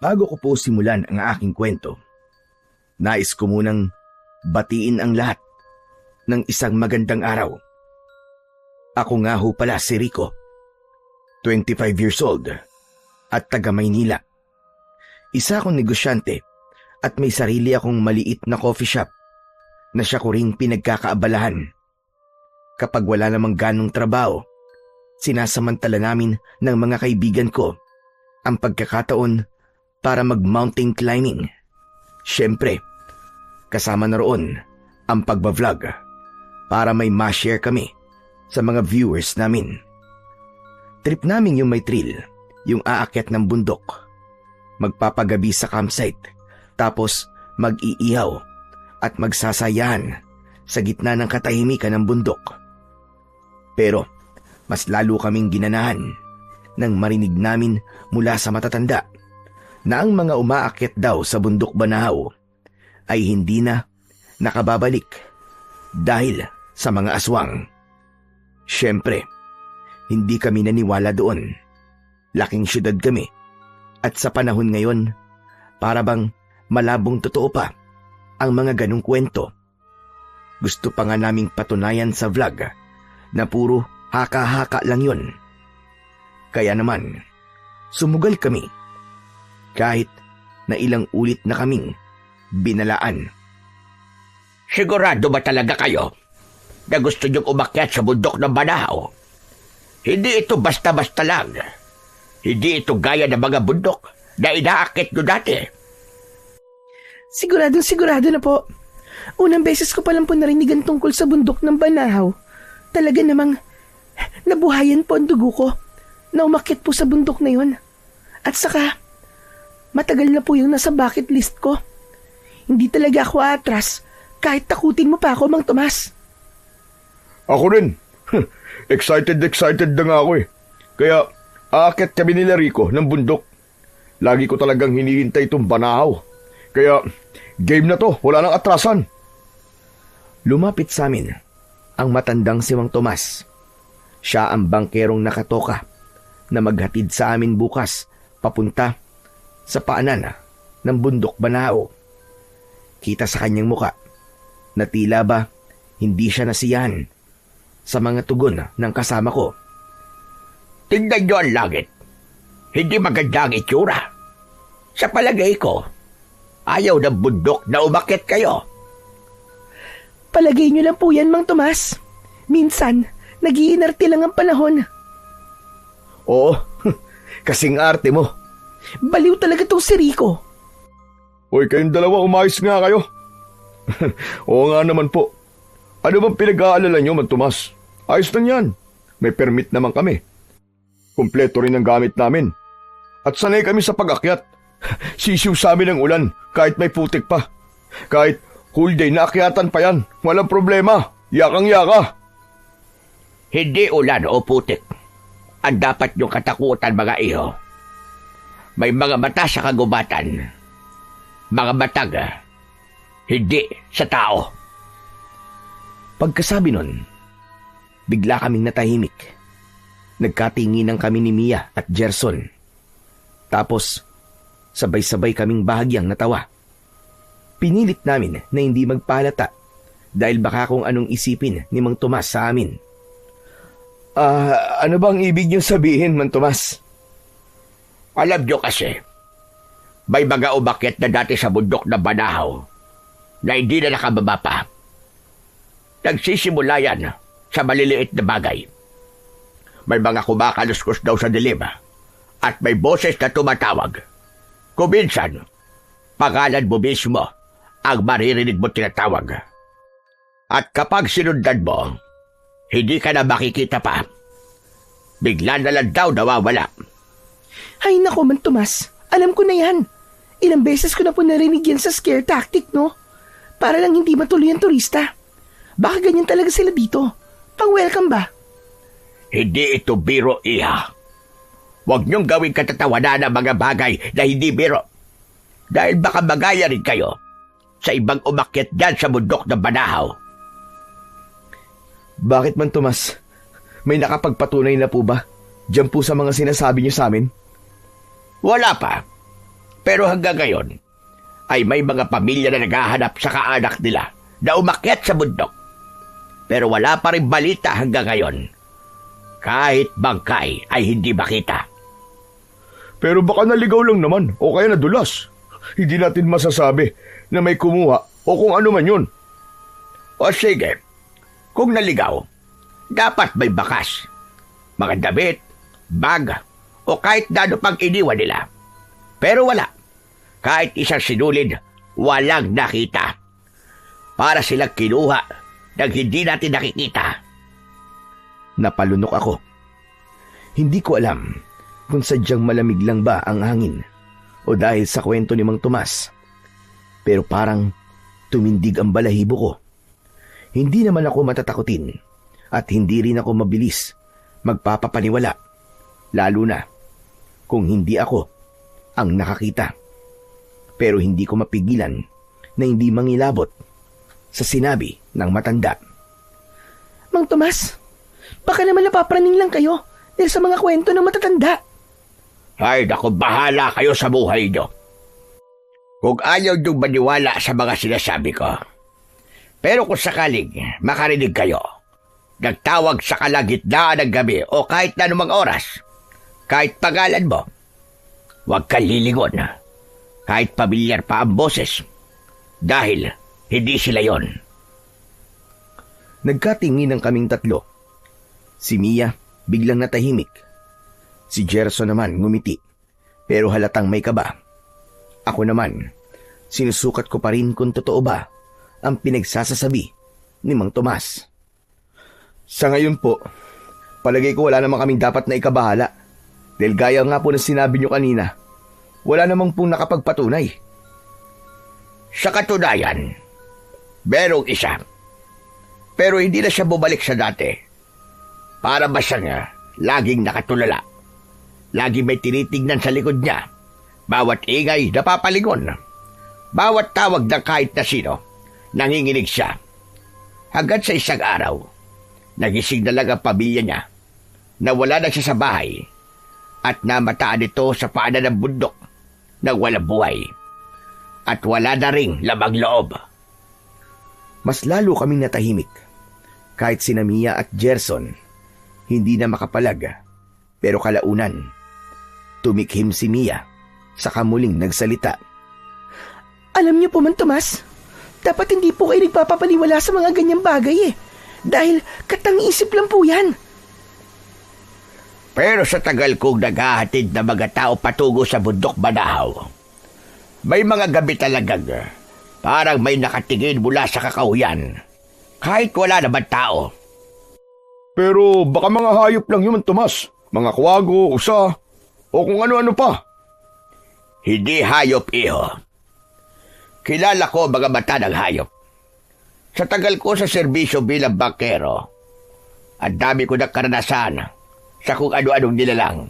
Bago ko po simulan ang aking kwento, nais ko munang batiin ang lahat ng isang magandang araw. Ako nga ho pala si Rico, 25 years old at taga Maynila. Isa akong negosyante at may sarili akong maliit na coffee shop na siya ko ring pinagkakaabalahan. Kapag wala namang ganong trabaho, sinasamantala namin ng mga kaibigan ko ang pagkakataon para mag-mountain climbing. Siyempre, kasama na roon ang pagbablog para may ma-share kami sa mga viewers namin. Trip namin yung may thrill, yung aakyat ng bundok, magpapagabi sa campsite, tapos mag-iihaw at magsasayahan sa gitna ng katahimikan ng bundok. Pero mas lalo kaming ginanahan nang marinig namin mula sa matatanda na ang mga umaakyat daw sa bundok Banahaw ay hindi na nakababalik dahil sa mga aswang. Siyempre, hindi kami naniwala doon. Laking syudad kami at sa panahon ngayon, para bang malabong totoo pa ang mga ganong kwento. Gusto pa nga naming patunayan sa vlog na puro haka-haka lang yun. Kaya naman, sumugal kami kahit na ilang ulit na kaming binalaan. Sigurado ba talaga kayo na gusto niyong umakyat sa bundok ng Banahaw? Hindi ito basta-basta lang. Hindi ito gaya ng mga bundok na inaakit nyo dati. Sigurado na po. Unang beses ko palang po narinigan tungkol sa bundok ng Banahaw. Talaga namang nabuhayan po ang dugo ko na umakyat po sa bundok na yun. At saka, matagal na po yung nasa bucket list ko. Hindi talaga ako atras kahit takutin mo pa ako, Mang Tomas. Ako rin. Excited na nga ako eh. Kaya aakyat kami nila Rico ng bundok. Lagi ko talagang hinihintay itong Banahaw. Kaya game na to, wala nang atrasan. Lumapit sa amin ang matandang si Mang Tomas. Siya ang bangkerong nakatoka na maghatid sa amin bukas papunta sa paanan ng bundok Banahaw. Kita sa kanyang muka na tila ba hindi siya nasiyahan sa mga tugon ng kasama ko. Tingnan nyo ang langit. Hindi maganda ang itsura. Sa palagay ko, ayaw ng bundok na umakyat kayo. Palagay nyo lang po yan, Mang Tomas. Minsan, nag-iinarte lang ang panahon. Oo, kasing arte mo. Baliw talaga tong si Rico. Hoy, kayong dalawa umayos nga kayo. Oo nga naman po. Ano bang pinag-aalala nyo, Mang Tomas? Ayos lang yan. May permit naman kami. Kumpleto rin ang gamit namin. At sanay kami sa pag-akyat. Sisiw sa amin ang ulan kahit may putik pa. Kahit whole day na akyatan pa yan. Walang problema. Yakang-yaka. Hindi ulan o putik ang dapat niyong katakutan, mga iho. May mga mata sa kagubatan. Mga matag, hindi sa tao. Pagkasabi nun, bigla kaming natahimik. Nagkatinginan kami ni Mia at Gerson. Tapos, sabay-sabay kaming bahagyang natawa. Pinilit namin na hindi magpalata dahil baka kung anong isipin ni Mang Tomas sa amin. Ano bang ibig niyong sabihin, Mang Tomas? Alam niyo kasi, may mga umakyat na dati sa bundok na Banahaw na hindi na nakababa pa. Nagsisimula yan sa maliliit na bagay. May mga kumakaluskos daw sa dilim at may boses na tumatawag. Kuminsan, pangalan mo mismo ang maririnig mo tinatawag. At kapag sinundan mo, hindi ka na makikita pa. Bigla na lang daw nawawala. Ay nako, Mang Tomas. Alam ko na yan. Ilang beses ko na po narinig yan sa scare tactic, no? Para lang hindi matuloy ang turista. Baka ganyan talaga sila dito. Pang-welcome ba? Hindi ito biro, iha. Huwag niyong gawing katatawanan ng mga bagay na hindi biro. Dahil baka magaya rin kayo sa ibang umakyat dyan sa bundok ng Banahaw. Bakit, Man Tomas? May nakapagpatunay na po ba? Diyan po sa mga sinasabi niyo sa amin? Wala pa. Pero hanggang ngayon, ay may mga pamilya na naghahanap sa kaanak nila na umakyat sa bundok. Pero wala pa rin balita hanggang ngayon. Kahit bangkay ay hindi makita. Pero baka naligaw lang naman o kaya nadulas. Hindi natin masasabi na may kumuha o kung ano man yun. O sige, kung naligaw, dapat may bakas. Mga damit, bag, o kahit dano pang iniwan nila. Pero wala. Kahit isang sinulid, walang nakita. Para silang kinuha nang hindi natin nakikita. Napalunok ako. Hindi ko alam kung sadyang malamig lang ba ang hangin o dahil sa kwento ni Mang Tomas. Pero parang tumindig ang balahibo ko. Hindi naman ako matatakutin at hindi rin ako mabilis magpapapaniwala, lalo na kung hindi ako ang nakakita. Pero hindi ko mapigilan na hindi mangilabot sa sinabi ng matanda. Mang Tomas, baka naman napapraning lang kayo dahil sa mga kwento ng matatanda. Ay, naku, bahala kayo sa buhay nyo. Kung ayaw nyo maniwala sa mga sinasabi ko. Pero kung sakaling makarinig kayo, nagtawag sa kalagitnaan ng gabi o kahit na anumang oras, kahit pangalan mo, huwag kang lilingon. Kahit pamilyar pa ang boses, dahil hindi sila yon. Nagkatingin ang kaming tatlo. Si Mia biglang natahimik. Si Gerson naman ngumiti, pero halatang may kaba. Ako naman, sinusukat ko pa rin kung totoo ba ang pinagsasasabi ni Mang Tomas. Sa ngayon po, palagay ko wala namang kaming dapat na ikabahala. Dahil gaya nga po na sinabi nyo kanina, wala namang pong nakapagpatunay. Sa katunayan, merong isa. Pero hindi na siya bumalik sa dati. Para ba siyang laging nakatulala. Laging may tinitignan sa likod niya. Bawat ingay napapalingon. Bawat tawag ng kahit na sino, nanginginig siya. Hanggang sa isang araw, nagising na lang ang pamilya niya. Nawala na siya sa bahay at namataan ito sa paanan ng bundok nang walang buhay. At wala na ring lamang loob. Mas lalo kaming natahimik. Kahit sina Mia at Gerson, hindi na makapalag. Pero kalaunan, tumikhim si Mia, saka muling nagsalita. Alam niyo po, Mang Tomas, dapat hindi po kayo nagpapapaniwala sa mga ganyang bagay eh. Dahil katang-isip lang po yan. Pero sa tagal kong naghahatid na mga tao patungo sa bundok Banahaw, may mga gabi talagang parang may nakatingin mula sa kakahuyan, kahit wala naman tao. Pero baka mga hayop lang yun, Tomas. Mga kwago, usa, o kung ano-ano pa. Hindi hayop, iho. Kilala ko mga mata ng hayop. Sa tagal ko sa serbisyo bilang bangkero, ang dami ko ng karanasan sa kung ano-anong nilalang.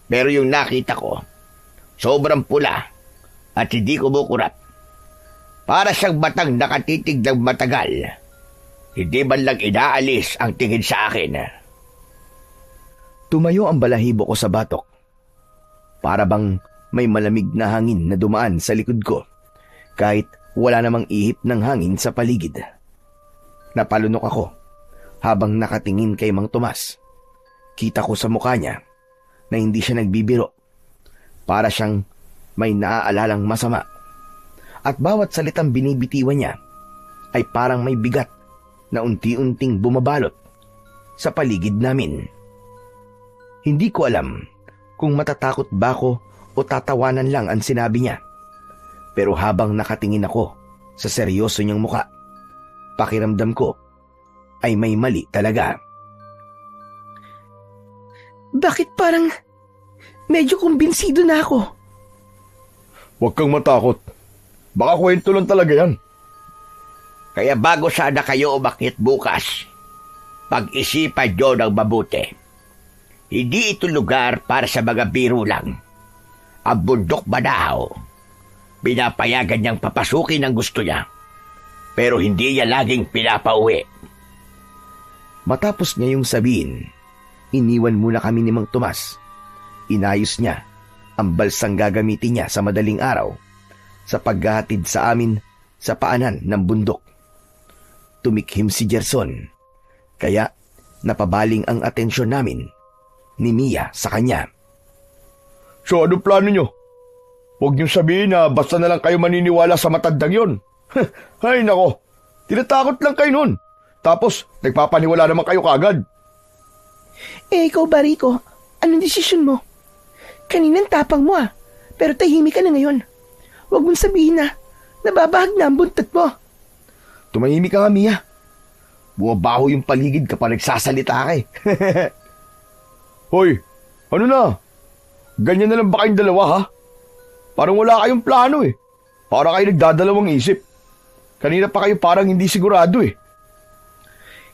Pero yung nakita ko, sobrang pula at hindi kumukurap. Para siyang batang nakatitig ng matagal. Hindi man lang inaalis ang tingin sa akin. Tumayo ang balahibo ko sa batok. Para bang may malamig na hangin na dumaan sa likod ko, kahit wala namang ihip ng hangin sa paligid. Napalunok ako habang nakatingin kay Mang Tomas. Kita ko sa mukha niya na hindi siya nagbibiro. Para siyang may naaalalang masama. At bawat salitang binibitiwan niya ay parang may bigat na unti-unting bumabalot sa paligid namin. Hindi ko alam kung matatakot ba ako o tatawanan lang ang sinabi niya. Pero habang nakatingin ako sa seryoso niyang muka, pakiramdam ko ay may mali talaga. Bakit parang medyo kumbinsido na ako? Huwag kang matakot. Baka kwento lang talaga yan. Kaya bago sana kayo umakyat bukas, pag-isipan nyo ng mabuti. Hindi ito lugar para sa mga biro lang. Ang bundok Banahaw, pinapayagan niyang papasukin ang gusto niya. Pero hindi niya laging pinapauwi. Matapos niya yung sabihin, iniwan muna kami ni Mang Tomas. Inayos niya ang balsang gagamitin niya sa madaling araw sa paghahatid sa amin sa paanan ng bundok. Tumikhim si Gerson, kaya napabaling ang atensyon namin ni Mia sa kanya. So ano plano nyo? Huwag nyo sabihin na basta na lang kayo maniniwala sa matandang yon. Ay nako, tinatakot lang kayo nun. Tapos nagpapaniwala naman kayo kagad. Ikaw ba, Rico? Anong desisyon mo? Kaninang tapang mo pero tahimik ka na ngayon. Huwag mong sabihin na nababahag na ang buntot mo. Tumahimik ka nga, Mia. Bumabaho yung paligid kapag nagsasalita ka eh. Hoy, ano na? Ganyan na lang ba kayong dalawa ha? Parang wala kayong plano eh. Para kayo nagdadalawang isip. Kanina pa kayo parang hindi sigurado eh.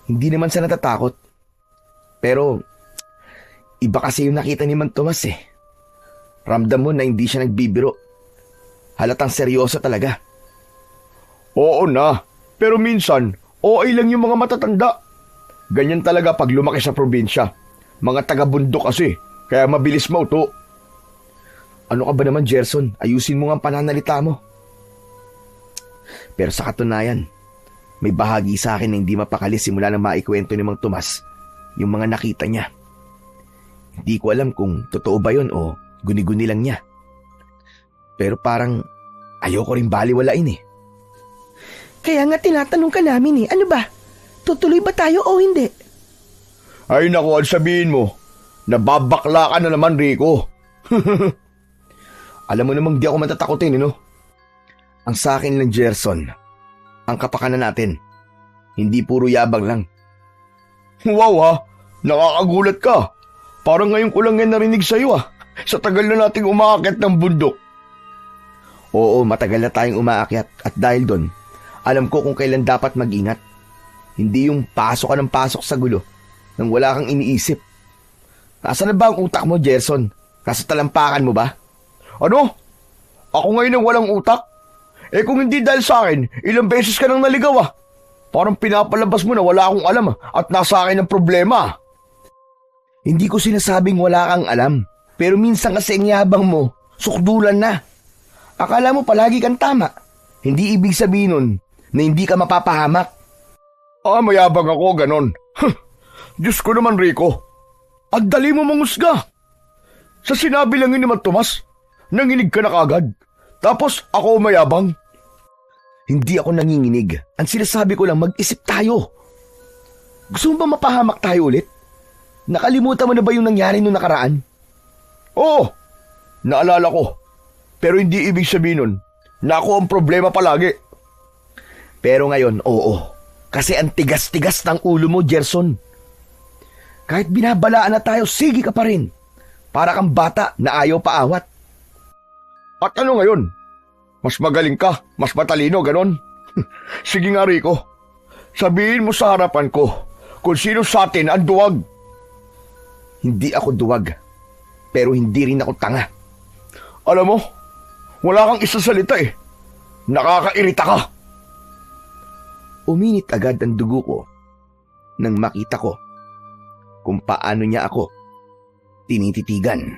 Hindi naman sa natatakot. Pero, iba kasi yung nakita ni Mang Tomas eh. Ramdam mo na hindi siya nagbibiro. Halatang seryoso talaga. Oo na, pero minsan, okay lang yung mga matatanda. Ganyan talaga pag lumaki sa probinsya. Mga taga-bundok kasi, kaya mabilis mauto. Ano ka ba naman, Gerson? Ayusin mo nga ang pananalita mo. Pero sa katunayan, may bahagi sa akin na hindi mapakali simula na maikwento ni Mang Tomas yung mga nakita niya. Hindi ko alam kung totoo ba yun o guni-guni lang niya. Pero parang ayoko rin baliwalain eh. Kaya nga tinatanong ka namin eh. Ano ba? Tutuloy ba tayo o hindi? Ay naku, ang sabihin mo, nababakla ka na naman, Rico. Alam mo namang di ako matatakotin, no? Ang sa akin lang, Gerson, ang kapakanan natin. Hindi puro yabang lang. Wow ha, nakakagulat ka. Parang ngayon ko lang yan narinig sa'yo sa tagal na nating umaakyat ng bundok. Oo, matagal na tayong umaakyat at dahil doon, alam ko kung kailan dapat mag-ingat. Hindi yung pasok ka ng pasok sa gulo nang wala kang iniisip. Nasaan na ba ang utak mo, Gerson? Nasa talampakan mo ba? Ano? Ako ngayon ang walang utak? Eh kung hindi dahil sa akin, ilang beses ka nang naligaw Parang pinapalabas mo na wala akong alam at nasa akin ang problema. Hindi ko sinasabing wala kang alam, pero minsan kasi ang yabang mo, sukdulan na. Akala mo palagi kang tama. Hindi ibig sabihin nun na hindi ka mapapahamak. Mayabang ako, ganon. Diyos ko naman, Rico. Ang dali mo mangusga. Sa sinabi lang ni Mang Tomas, nanginig ka na kagad. Tapos ako mayabang. Hindi ako nanginginig. Ang sinasabi ko lang, mag-isip tayo. Gusto mo ba mapahamak tayo ulit? Nakalimutan mo na ba yung nangyari nung nakaraan? Oo, naalala ko. Pero hindi ibig sabihin nun na ako ang problema palagi. Pero ngayon, oo. Kasi ang tigas-tigas ng ulo mo, Gerson. Kahit binabalaan na tayo, sige ka pa rin. Para kang bata na ayaw paawat. At ano ngayon? Mas magaling ka, mas matalino, ganon? Sige nga, Rico. Sabihin mo sa harapan ko kung sino sa atin ang duwag. Hindi ako duwag, pero hindi rin ako tanga. Alam mo, wala kang isasalita eh. Nakakairita ka. Uminit agad ang dugo ko nang makita ko kung paano niya ako tinititigan.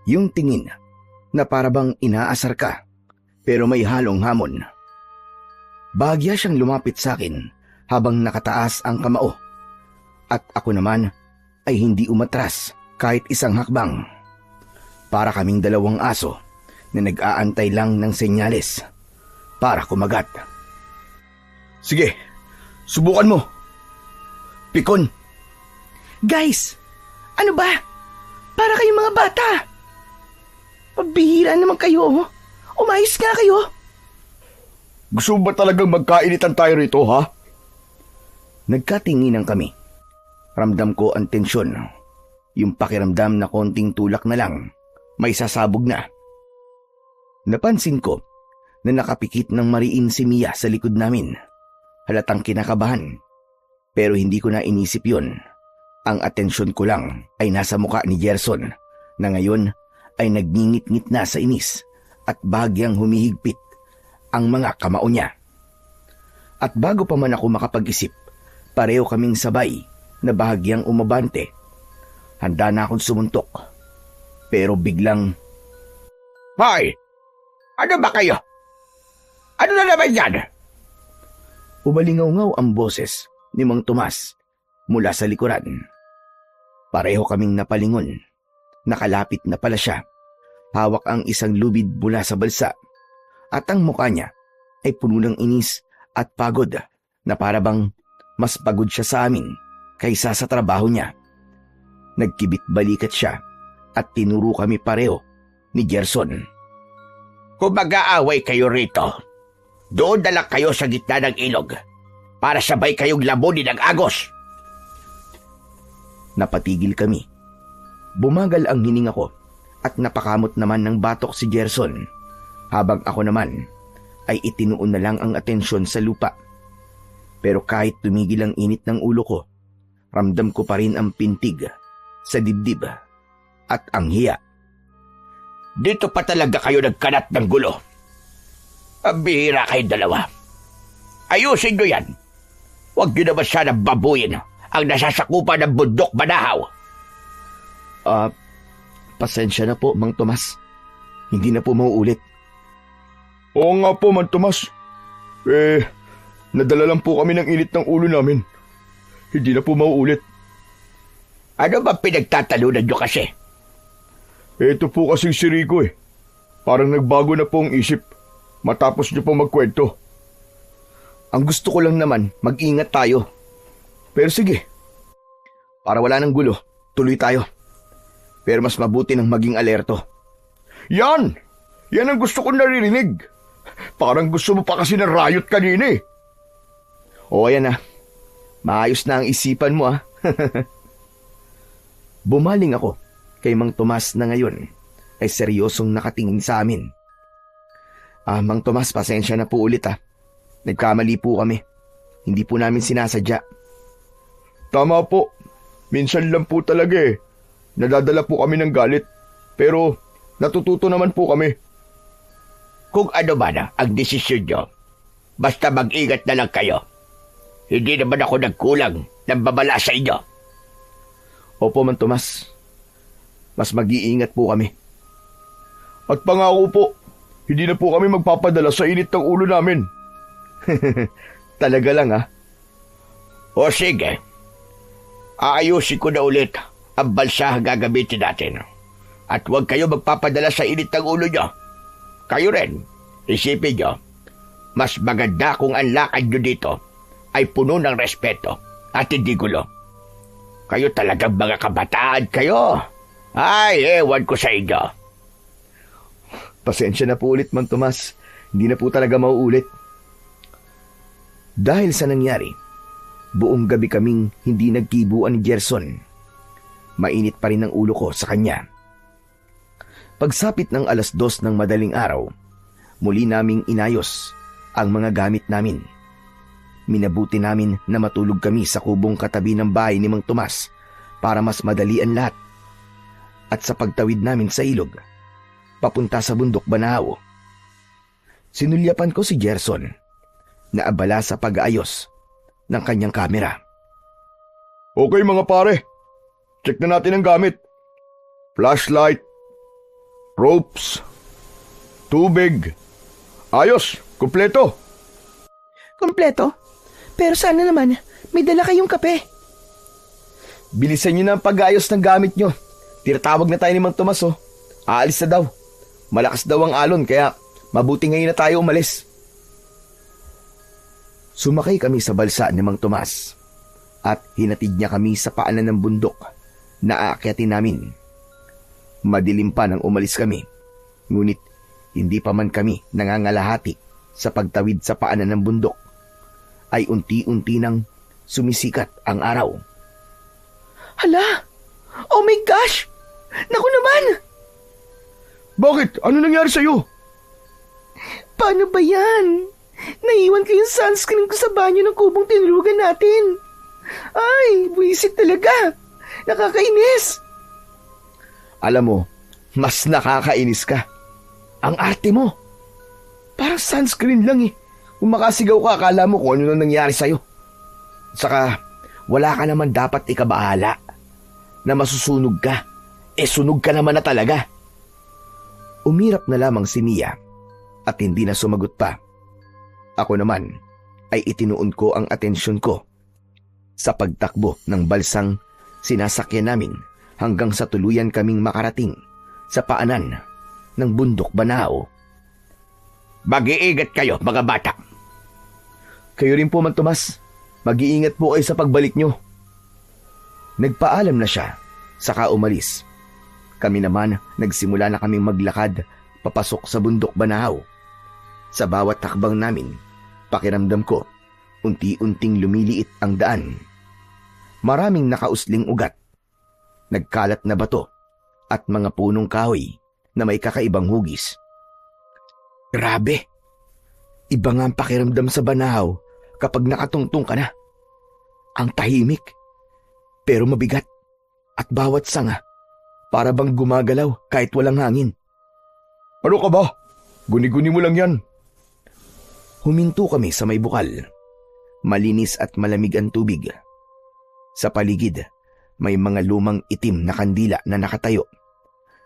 Yung tingin na parabang inaasar ka pero may halong hamon. Bahagya siyang lumapit sa akin habang nakataas ang kamao at ako naman ay hindi umatras kahit isang hakbang. Para kaming dalawang aso na nag-aantay lang ng senyales para kumagat. Sige, subukan mo. Pikon. Guys, ano ba? Para kayong mga bata. Pabihira naman kayo. Umayos nga kayo. Gusto mo ba talagang magkainitan tayo rito, ha? Nagkatinginan kami. Ramdam ko ang tensyon. Yung pakiramdam na konting tulak na lang, may sasabog na. Napansin ko na nakapikit ng mariin si Mia sa likod namin. Halatang kinakabahan. Pero hindi ko na inisip yun. Ang atensyon ko lang ay nasa muka ni Gerson na ngayon ay nagngingit-ngit na sa inis at bahagyang humihigpit ang mga kamao niya. At bago pa man ako makapag-isip, pareho kaming sabay na bahagyang umabante. Handa na akong sumuntok. Pero biglang Hoy! Ano ba kayo? Ano na naman yan? Umalingaw-ngaw ang boses ni Mang Tomas mula sa likuran. Pareho kaming napalingon. Nakalapit na pala siya. Hawak ang isang lubid mula sa balsa at ang mukha niya ay puno ng inis at pagod na parabang mas pagod siya sa amin kaysa sa trabaho niya. Nagkibit balikat siya at tinuro kami pareho ni Gerson. Kung mag-aaway kayo rito, doon na lang kayo sa gitna ng ilog para sabay kayong lamunin ng agos. Napatigil kami. Bumagal ang hininga ko at napakamot naman ng batok si Gerson habang ako naman ay itinuon na lang ang atensyon sa lupa. Pero kahit tumigil ang init ng ulo ko, ramdam ko pa rin ang pintig sa dibdib at ang hiya. Dito pa talaga kayo nagkanat ng gulo. Ang bihira kayong dalawa. Ayusin nyo yan. Huwag nyo naman sana babuyin ang nasasakupan ng bundok Banahaw. Pasensya na po, Mang Tomas. Hindi na po mauulit. Oo nga po, Mang Tomas. Nadala lang po kami ng init ng ulo namin. Hindi na po mauulit. Ano ba pinagtatalunan nyo kasi? Ito po kasing si Rico eh. Parang nagbago na po ang isip matapos niyo po magkwento. Ang gusto ko lang naman, mag-ingat tayo. Pero sige, para wala ng gulo, tuloy tayo. Pero mas mabuti ng maging alerto. Yan! Yan ang gusto kong naririnig. Parang gusto mo pa kasi ng riot kanina eh. O ayan na, maayos na ang isipan mo ah. Bumaling ako kay Mang Tomas na ngayon ay seryosong nakatingin sa amin. Mang Tomas, pasensya na po ulit ah. Nagkamali po kami. Hindi po namin sinasadya. Tama po. Minsan lang po talaga eh. Nadadala po kami ng galit. Pero natututo naman po kami. Kung ano ba na ang desisyon nyo, basta mag-ingat na lang kayo. Hindi naman ako nagkulang ng babala sa inyo. Opo, Mang Tomas. Mas mag-iingat po kami. At pangako po, hindi na po kami magpapadala sa init ng ulo namin. Talaga lang ah. O sige, aayusin ko na ulit ang balsa gagamitin natin. At huwag kayo magpapadala sa init ng ulo nyo. Kayo rin, isipin nyo, mas maganda kung ang lakad nyo dito ay puno ng respeto at hindi gulo. Kayo talagang mga kabataan kayo. Ay, ewan ko sa inyo. Pasensya na po ulit, Mang Tomas. Hindi na po talaga mauulit. Dahil sa nangyari, buong gabi kaming hindi nagkibuan ni Gerson. Mainit pa rin ang ulo ko sa kanya. Pagsapit ng 2:00 ng madaling araw, muli naming inayos ang mga gamit namin. Minabuti namin na matulog kami sa kubong katabi ng bahay ni Mang Tomas para mas madali ang lahat. At sa pagtawid namin sa ilog, papunta sa bundok Banahaw, sinulyapan ko si Gerson na abala sa pag-aayos ng kanyang kamera. Okay mga pare, check na natin ang gamit. Flashlight, ropes, tubig. Ayos, kumpleto. Kompleto? Pero sana naman, may dala kayong kape. Bilisan niyo na ang pag-aayos ng gamit niyo. Tinatawag na tayo ni Mang Tomas oh. Aalis na daw. Malakas daw ang alon kaya mabuti ngayon na tayo umalis. Sumakay kami sa balsa ni Mang Tomas at hinatid niya kami sa paanan ng bundok na aakyatin namin. Madilim pa nang umalis kami, ngunit hindi pa man kami nangangalahati sa pagtawid sa paanan ng bundok, ay unti-unti nang sumisikat ang araw. Hala! Oh my gosh! Naku naman! Bakit? Ano nangyari sa'yo? Paano ba yan? Naiwan ko yung sunscreen ko sa banyo ng kubong tinulugan natin. Ay, buwisit talaga. Nakakainis. Alam mo, mas nakakainis ka. Ang arte mo. Parang sunscreen lang eh. Kung makasigaw ka, akala mo kung ano nang nangyari sa'yo. Saka, wala ka naman dapat ikabahala na masusunog ka. Sunog ka naman na talaga. Umirap na lamang si Mia at hindi na sumagot pa. Ako naman ay itinuon ko ang atensyon ko sa pagtakbo ng balsang sinasakyan namin hanggang sa tuluyan kaming makarating sa paanan ng bundok Banao. Mag-iingat kayo, mga bata. Kayo rin po, Man Tomas. Mag-iingat po kayo sa pagbalik nyo. Nagpaalam na siya, saka umalis. Kami naman nagsimula na kaming maglakad papasok sa bundok Banao. Sa bawat takbang namin, pakiramdam ko, unti-unting lumiliit ang daan. Maraming nakausling ugat, nagkalat na bato, at mga punong kahoy na may kakaibang hugis. Grabe! Iba nga ang pakiramdam sa Banao kapag nakatungtong ka na. Ang tahimik, pero mabigat, at bawat sanga para bang gumagalaw kahit walang hangin. Ano ka ba? Guni-guni mo lang yan. Huminto kami sa may bukal. Malinis at malamig ang tubig. Sa paligid, may mga lumang itim na kandila na nakatayo.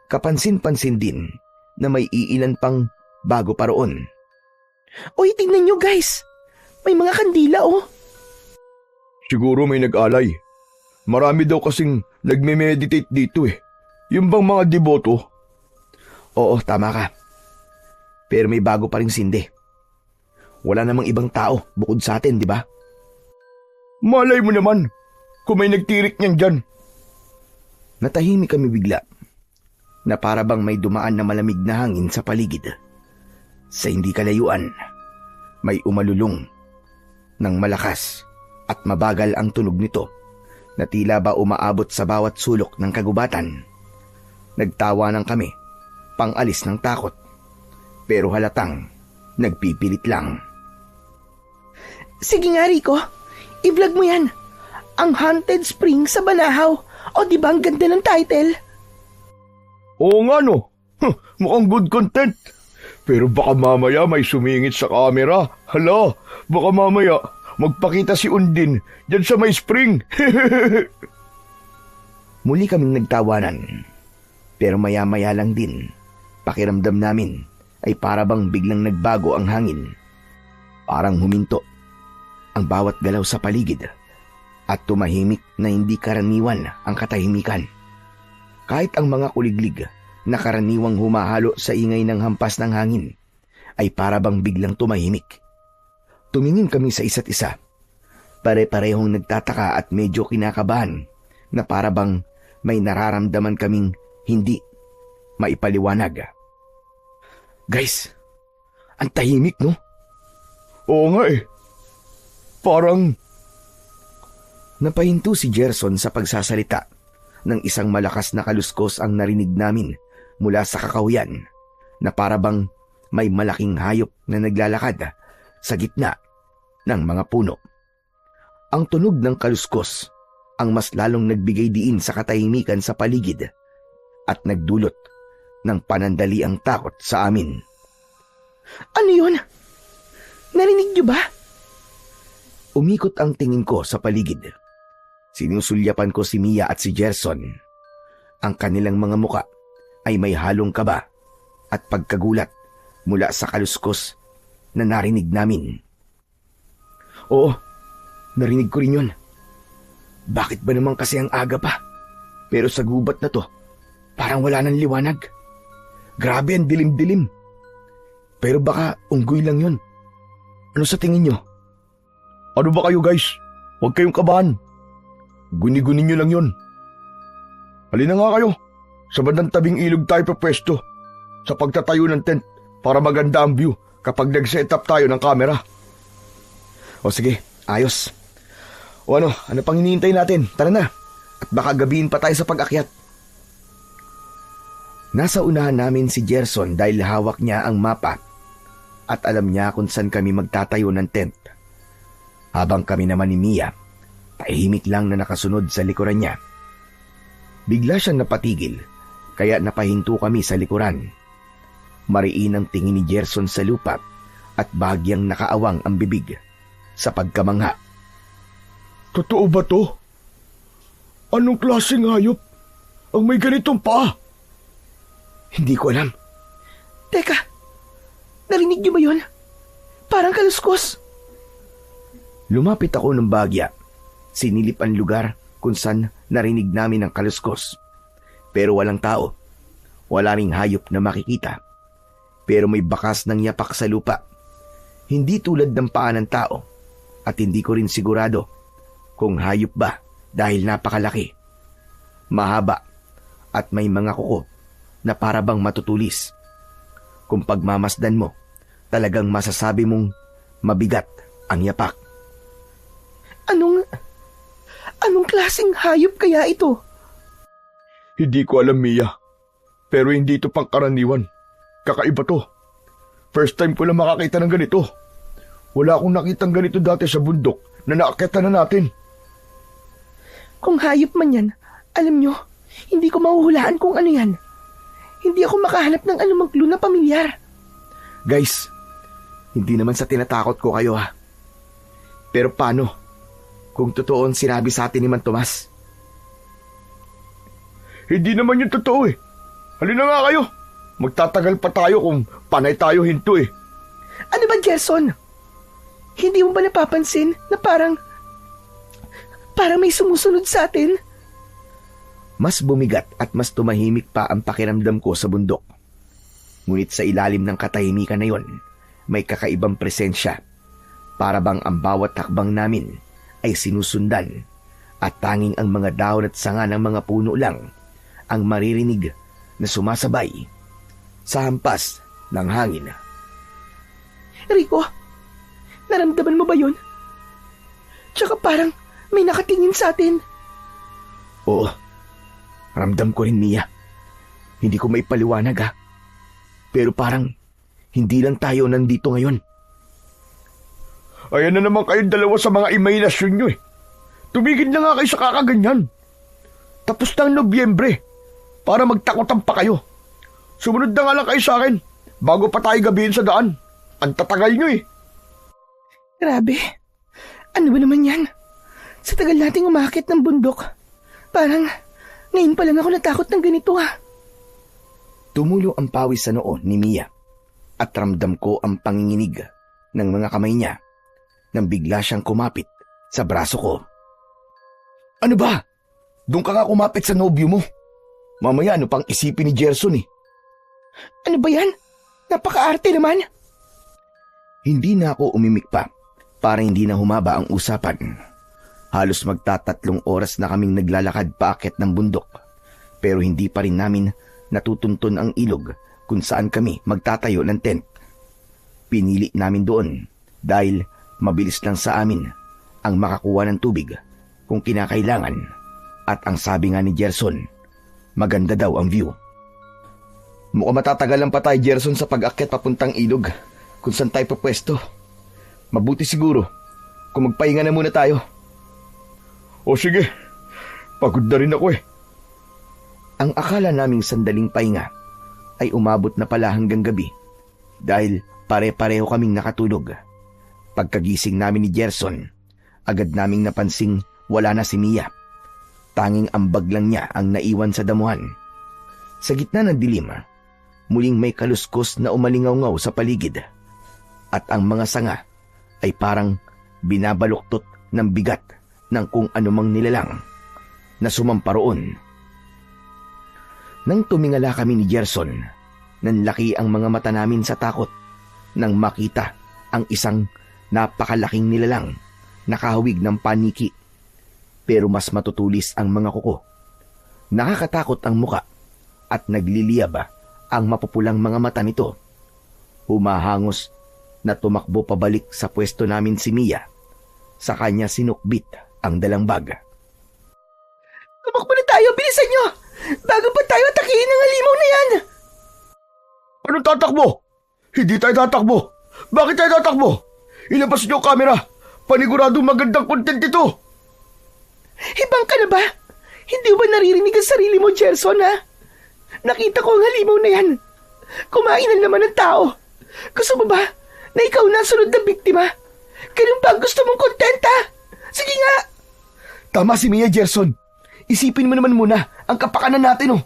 Kapansin-pansin din na may iilan pang bago pa roon. Uy, tingnan nyo guys! May mga kandila oh! Siguro may nag-alay. Marami daw kasing nagme-meditate dito eh. Yung bang mga deboto? Oo, tama ka. Pero may bago pa ring sindi. Wala namang ibang tao bukod sa atin, di ba? Malay mo naman kung may nagtirik niyan dyan. Natahimik kami bigla na para bang may dumaan na malamig na hangin sa paligid. Sa hindi kalayuan, may umalulong ng malakas at mabagal ang tunog nito na tila ba umaabot sa bawat sulok ng kagubatan. Nagtawanan kami, pang-alis ng takot, pero halatang nagpipilit lang. Sige nga Rico, i-vlog mo yan. Ang Haunted Spring sa Banahaw. O di ba ang ganda ng title? Oo nga no. Mukhang good content. Pero baka mamaya may sumingit sa camera. Hala, baka mamaya magpakita si Undin dyan sa may spring. Muli kaming nagtawanan. Pero maya-maya lang din, pakiramdam namin ay para bang biglang nagbago ang hangin. Parang huminto ang bawat galaw sa paligid at tumahimik na hindi karaniwan ang katahimikan. Kahit ang mga kuliglig na karaniwang humahalo sa ingay ng hampas ng hangin ay para bang biglang tumahimik. Tumingin kami sa isa't isa. Pare-parehong nagtataka at medyo kinakabahan na para bang may nararamdaman kaming hindi maipaliwanag. Guys, ang tahimik no? Oo nga eh. Parang napahinto si Gerson sa pagsasalita nang isang malakas na kaluskos ang narinig namin mula sa kakahuyan na para bang may malaking hayop na naglalakad sa gitna ng mga puno. Ang tunog ng kaluskos ang mas lalong nagbigay diin sa katahimikan sa paligid at nagdulot ng panandaliang takot sa amin. Ano yun? Narinig niyo ba? Umikot ang tingin ko sa paligid. Sinusulyapan ko si Mia at si Gerson. Ang kanilang mga muka ay may halong kaba at pagkagulat mula sa kaluskos na narinig namin. Oo, narinig ko rin yun. Bakit ba naman kasi ang aga pa? Pero sa gubat na to, parang wala nang liwanag. Grabe ang dilim-dilim. Pero baka unggoy lang yun. Ano sa tingin nyo? ano ba kayo guys? Huwag kayong kabahan. Guni-guni nyo lang yun. Halina nga kayo. Sa bandang tabing ilog tayo papwesto. Sa pagtatayo ng tent para maganda ang view kapag nag-set up tayo ng camera. O sige, ayos. O ano pang hinihintay natin? Tara na. At baka gabihin pa tayo sa pag-akyat. Nasa unahan namin si Gerson dahil hawak niya ang mapa at alam niya kung saan kami magtatayo ng tent. Habang kami naman ni Mia, tahimik lang na nakasunod sa likuran niya. Bigla siyang napatigil, kaya napahinto kami sa likuran. Mariin ang tingin ni Gerson sa lupa at bahagyang nakaawang ang bibig sa pagkamangha. Totoo ba to? Anong klaseng hayop ang may ganitong paa? Hindi ko alam. Teka, narinig niyo ba yun? Parang kaluskos. Lumapit ako ng bagya. Sinilip ang lugar kung saan narinig namin ang kaluskos. Pero walang tao. Wala ring hayop na makikita. Pero may bakas ng yapak sa lupa. Hindi tulad ng paa ng tao. At hindi ko rin sigurado kung hayop ba dahil napakalaki. Mahaba at may mga kuko na para bang matutulis. Kung pagmamasdan mo, talagang masasabi mong mabigat ang yapak. Anong klaseng hayop kaya ito? Hindi ko alam, Mia. Pero hindi ito pangkaraniwan. Kakaiba to. First time ko lang makakita ng ganito. Wala akong nakitang ganito dati sa bundok na naakyatan na natin. Kung hayop man yan, alam nyo, hindi ko mahuhulaan kung ano yan. Hindi ako makahanap ng anumang clue na pamilyar. Guys, hindi naman sa tinatakot ko kayo ha. Pero paano kung totoo ang sinabi sa atin ni Man Tomas? Hindi naman yung totoo eh. Halina nga kayo. Magtatagal pa tayo kung panay tayo hinto eh. Ano ba, Gerson? Hindi mo ba napapansin na parang may sumusunod sa atin? Mas bumigat at mas tumahimik pa ang pakiramdam ko sa bundok. Ngunit sa ilalim ng katahimikan na yon, may kakaibang presensya. Para bang ang bawat hakbang namin ay sinusundan at tanging ang mga dahon at sanga ng mga puno lang ang maririnig na sumasabay sa hampas ng hangin. Rico, naramdaman mo ba yun? Tsaka parang may nakatingin sa atin. Oo, ramdam ko rin, Mia. Hindi ko maipaliwanag ha. Pero parang hindi lang tayo nandito ngayon. Ayan na naman kayong dalawa sa mga imahinasyon nyo eh. Tumigil na nga kayo sa kakaganyan. Tapos na ang Nobyembre para magtakutan pa kayo. Sumunod na nga lang kayo sa akin bago pa tayo gabihin sa daan. Ang tatagal nyo eh. Grabe. Ano ba naman yan? Sa tagal nating umakit ng bundok, parang ngayon pa lang ako natakot ng ganito ha. Tumulo ang pawis sa noo ni Mia at ramdam ko ang panginginig ng mga kamay niya nang bigla siyang kumapit sa braso ko. Ano ba? Doon ka nga kumapit sa nobyo mo. Mamaya ano pang isipin ni Gerson eh. Ano ba yan? Napaka-arte naman. Hindi na ako umimik pa para hindi na humaba ang usapan. Halos magtatatlong oras na kaming naglalakad paakyat ng bundok pero hindi pa rin namin natutunton ang ilog kung saan kami magtatayo ng tent. Pinili namin doon dahil mabilis lang sa amin ang makakuha ng tubig kung kinakailangan at ang sabi nga ni Gerson, maganda daw ang view. Mukhang matatagalan pa tayo, Gerson, sa pag-akyat papuntang ilog kung saan tayo papwesto. Mabuti siguro kung magpahinga na muna tayo. O sige, pagod na rin ako eh. Ang akala naming sandaling pahinga ay umabot na pala hanggang gabi dahil pare-pareho kaming nakatulog. Pagkagising namin ni Gerson, agad naming napansing wala na si Mia. Tanging ambag lang niya ang naiwan sa damuhan. Sa gitna ng dilim, muling may kaluskos na umalingaw-ngaw sa paligid at ang mga sanga ay parang binabaluktot ng bigat ng kung anumang nilalang na sumamparoon. Nang tumingala kami ni Gerson, nanlaki ang mga mata namin sa takot nang makita ang isang napakalaking nilalang nakahawig ng paniki. Pero mas matutulis ang mga kuko. Nakakatakot ang muka at nagliliyab ang mapupulang mga mata nito. Humahangos na tumakbo pabalik sa pwesto namin si Mia. Sa kanya sinukbit ang dalang bag. Tumakbo na tayo, bilisan nyo! Bago pa tayo atakihin ng halimaw na yan! Anong tatakbo? Hindi tayo tatakbo. Bakit tayo tatakbo? Ilabas niyo ang kamera. Paniguradong magandang content ito. Ibang ka na ba? Hindi mo ba naririnig ang sarili mo, Gerson, ha? Nakita ko ang halimaw na yan. Kumain na naman ng tao. Gusto mo ba na ikaw na ang sunod na biktima? Ganun ba ang gusto mong content, ha? Sige nga! Tama si Mia, Gerson. Isipin mo naman muna ang kapakanan natin, oh.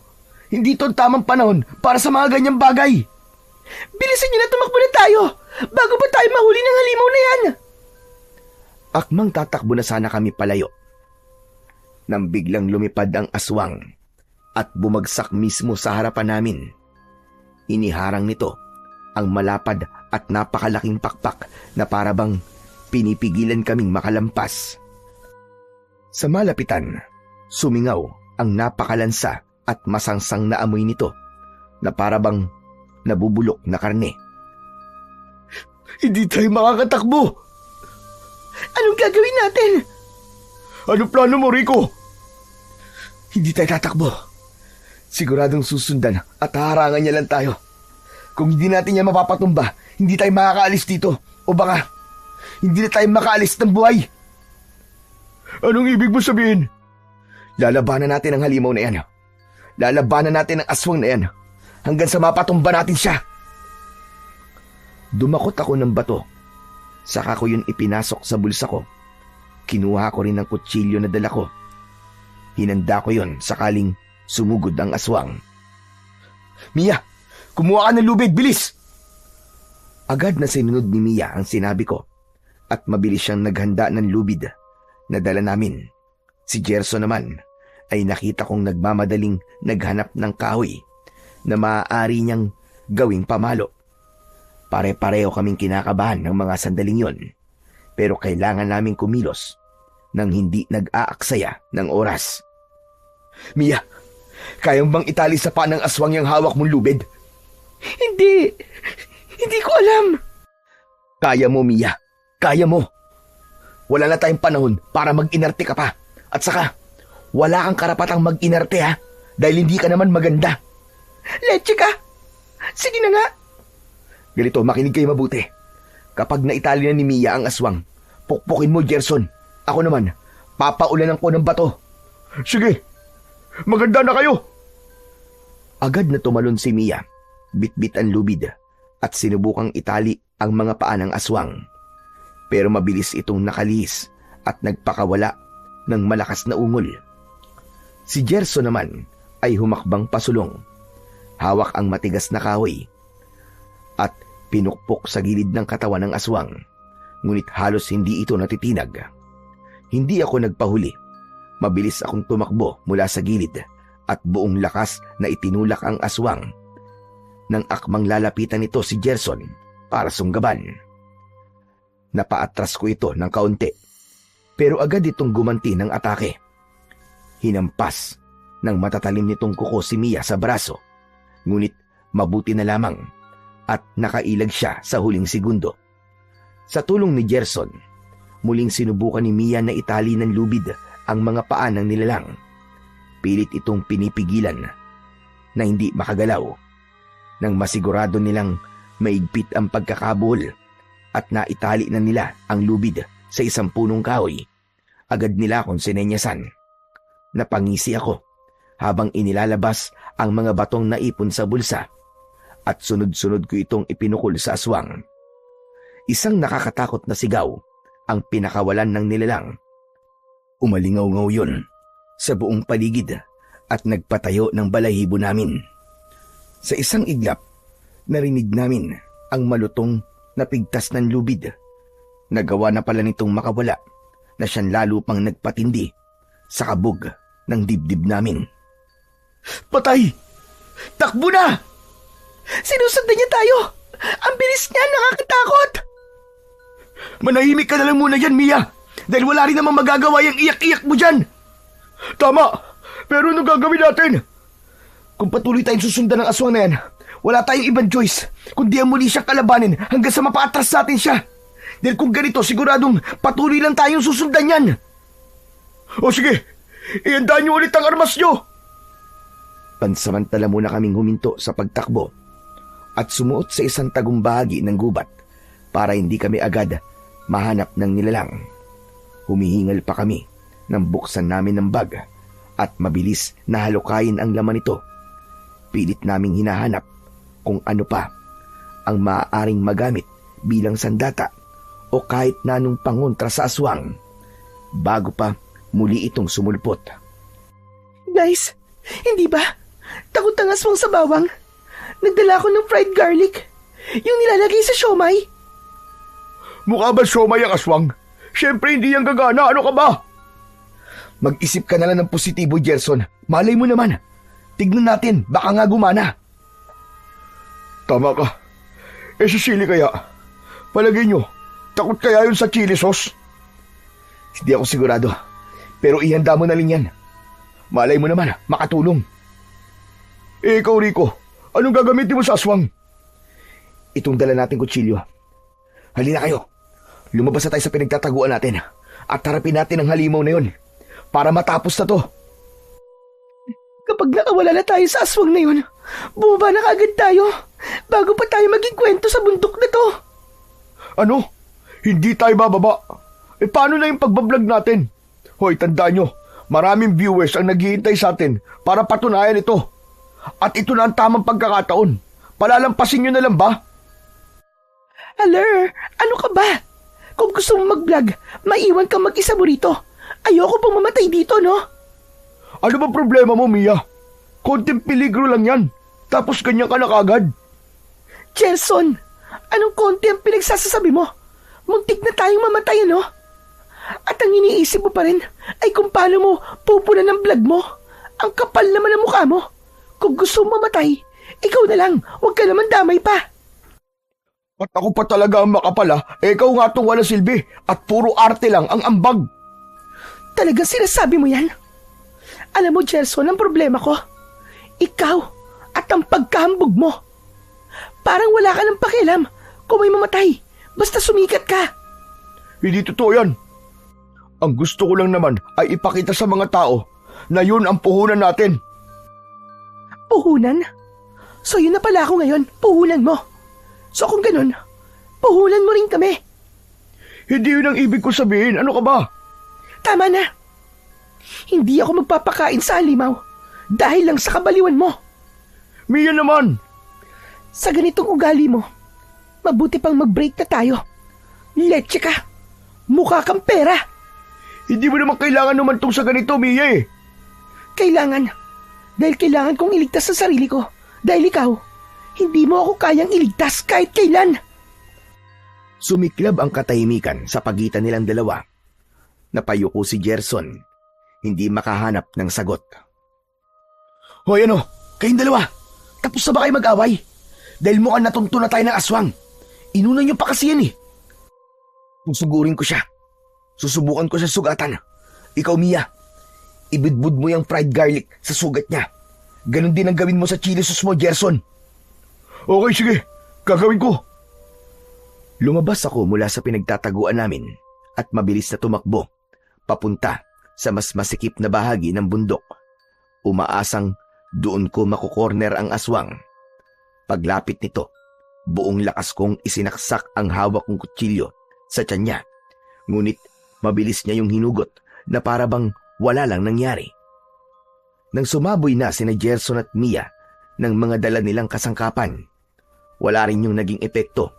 Hindi ito ang tamang panahon para sa mga ganyang bagay. Bilisan niyo na, tumakbo na tayo! Bago pa tayo mahuli ng halimaw na yan! Akmang tatakbo na sana kami palayo. Nang biglang lumipad ang aswang at bumagsak mismo sa harapan namin. Iniharang nito ang malapad at napakalaking pakpak na parabang pinipigilan kaming makalampas. Sa malapitan, sumingaw ang napakalansa at masangsang na amoy nito na parabang nabubulok na karne. Hindi tayo makakatakbo! Anong gagawin natin? Ano plano mo, Rico? Hindi tayo tatakbo. Siguradong susundan at haharangan niya lang tayo. Kung hindi natin niya mapapatumba, hindi tayo makakaalis dito. O baka, hindi na tayo makaalis ng buhay. Anong ibig mo sabihin? Lalabanan natin ang halimaw na yan. Lalabanan natin ang aswang na yan. Hanggang sa mapatumba natin siya. Dumakot ako ng bato. Saka ko yun ipinasok sa bulsa ko. Kinuha ko rin ang kutsilyo na dala ko. Hinanda ko yun sakaling sumugod ang aswang. Mia, kumuha ka ng lubid, bilis! Agad na sinunod ni Mia ang sinabi ko at mabilis siyang naghanda ng lubid na dala namin. Si Gerson naman ay nakita kong nagmamadaling naghanap ng kahoy na maaari niyang gawing pamalo. Pare-pareho kaming kinakabahan ng mga sandaling yon, pero kailangan naming kumilos nang hindi nag-aaksaya ng oras. Mia, kayang bang itali sa paa ng aswang yung hawak mong lubid? Hindi ko alam. Kaya mo, Mia. Kaya mo. Wala na tayong panahon para mag-inarte ka pa. At saka, wala kang karapatang mag-inarte ha, dahil hindi ka naman maganda. Leche ka! Sige na nga! Ganito, makinig kayo mabuti. Kapag naitali na ni Mia ang aswang, pukpukin mo, Gerson. Ako naman, papaulanan ko ng bato. Sige, maganda na kayo! Agad na tumalon si Mia, bitbit ang lubid, at sinubukang itali ang mga paa ng aswang. Pero mabilis itong nakalihis at nagpakawala ng malakas na ungol. Si Gerson naman ay humakbang pasulong. Hawak ang matigas na kahoy at pinukpok sa gilid ng katawan ng aswang. Ngunit halos hindi ito natitinag. Hindi ako nagpahuli. Mabilis akong tumakbo mula sa gilid at buong lakas na itinulak ang aswang. Nang akmang lalapitan nito si Gerson para sunggaban. Napaatras ko ito ng kaunti, pero agad itong gumanti ng atake. Hinampas ng matatalim nitong kuko si Mia sa braso, ngunit mabuti na lamang at nakailag siya sa huling segundo. Sa tulong ni Gerson, muling sinubukan ni Mia na itali ng lubid ang mga paa ng nilalang. Pilit itong pinipigilan na hindi makagalaw. Nang masigurado nilang maigpit ang pagkakabuhol at naitali na nila ang lubid sa isang punong kahoy, agad nila akong sinenyasan. Napangisi ako habang inilalabas ang mga batong naipon sa bulsa at sunod-sunod ko itong ipinukol sa aswang. Isang nakakatakot na sigaw ang pinakawalan ng nilalang. Umalingaw-ngaw yun sa buong paligid at nagpatayo ng balahibo namin. Sa isang iglap, narinig namin ang malutong na pigtas ng lubid. Nagawa na pala nitong makawala na siyang lalo pang nagpatindi sa kabog ng dibdib namin. Patay! Takbo na! Sinusundan niya tayo! Ang bilis niya, nakakatakot! Manahimik ka na lang muna yan, Mia! Dahil wala rin namang magagawa yung iyak-iyak mo dyan! Tama! Pero ano gagawin natin? Kung patuloy tayong susundan ng aswang na yan, wala tayong ibang choice kundi ang muli siyang kalabanin hanggang sa mapaatras sa atin siya. Dahil kung ganito, siguradong patuloy lang tayong susundan yan. O sige, ihanda niyo ulit ang armas niyo! Pansamantala muna kaming huminto sa pagtakbo at sumuot sa isang tagong bahagi ng gubat para hindi kami agad mahanap ng nilalang. Humihingal pa kami nang buksan namin ng bag at mabilis na halukayin ang laman nito. Pilit naming hinahanap kung ano pa ang maaaring magamit bilang sandata o kahit na anong pangontra sa aswang bago pa muli itong sumulpot. Guys, hindi ba? Takot ang aswang sa bawang. Nagdala ako ng fried garlic. Yung nilalagay sa siomay? Mukha ba siomay ang aswang? Siyempre hindi yan gagana, ano ka ba? Mag-isip ka na lang ng positibo, Gerson. Malay mo naman. Tignan natin, baka nga gumana. Tama ka. Sa chili kaya? Palagay nyo, takot kaya yun sa chili sauce? Hindi ako sigurado. Pero ihanda mo na rin yan. Malay mo naman, makatulong. Ikaw, Rico, anong gagamitin mo sa aswang? Itong dala nating kutsilyo. Halina kayo. Lumabas na tayo sa pinagtataguan natin at harapin natin ang halimaw na yun para matapos na to. Kapag nakawala na tayo sa aswang na yun, bumaba na kagad tayo bago pa tayo maging kwento sa bundok na to. Ano? Hindi tayo bababa. Paano na yung pagbablog natin? Hoy, tandaan nyo, maraming viewers ang naghihintay sa atin para patunayan ito. At ito na ang tamang pagkakataon. Palalampasin nyo na lang ba? Aler, ano ka ba? Kung gusto mo mag-vlog, maiwan kang mag-isa mo rito. Ayoko pong mamatay dito, no? Ano ba problema mo, Mia? Konting peligro lang yan. Tapos ganyan ka na kagad. Gerson, anong konti ang pinagsasasabi mo? Muntik na tayong mamatay, no? At ang iniisip mo pa rin ay kung paano mo pupunan ng vlog mo. Ang kapal naman ang mukha mo. Kung gusto mo mamatay, ikaw na lang. Huwag ka naman damay pa. At ako pa talaga ang makapala, ikaw nga tong wala silbi at puro arte lang ang ambag. Talagang sinasabi mo yan? Alam mo, Gerson, ang problema ko. Ikaw at ang pagkahambog mo. Parang wala ka ng pakialam kung may mamatay. Basta sumikat ka. Hindi totoo yan. Ang gusto ko lang naman ay ipakita sa mga tao na yun ang puhunan natin. Puhunan? So yun na pala ako ngayon, puhunan mo. So kung ganun, puhunan mo rin kami. Hindi yun ang ibig ko sabihin. Ano ka ba? Tama na. Hindi ako magpapakain sa halimaw dahil lang sa kabaliwan mo. Mia naman. Sa ganitong ugali mo, mabuti pang mag-break na tayo. Leche ka. Mukha kang pera. Hindi mo naman kailangan numantong sa ganito, Mia eh. Kailangan. Dahil kailangan kong iligtas sa sarili ko. Dahil ikaw, hindi mo ako kayang iligtas kahit kailan. Sumiklab ang katahimikan sa pagitan nilang dalawa. Napayuko si Gerson, hindi makahanap ng sagot. Hoy ano, Kayong dalawa, tapos na ba kayo mag-away? Dahil mukhang natunto na tayo ng aswang. Inunan niyo pa kasi yan eh. Susugurin ko siya. Susubukan ko sa sugatan. Ikaw, Mia, ibudbud mo yung fried garlic sa sugat niya. Ganon din ang gawin mo sa chili sauce mo, Gerson. Okay, sige. Gagawin ko. Lumabas ako mula sa pinagtataguan namin at mabilis na tumakbo papunta sa mas masikip na bahagi ng bundok. Umaasang doon ko makukorner ang aswang. Paglapit nito, buong lakas kong isinaksak ang hawak kong kutsilyo sa tiyan niya. Ngunit mabilis niya yung hinugot na para bang wala lang nangyari. Nang sumaboy na sina Gerson at Mia ng mga dala nilang kasangkapan, wala rin yung naging epekto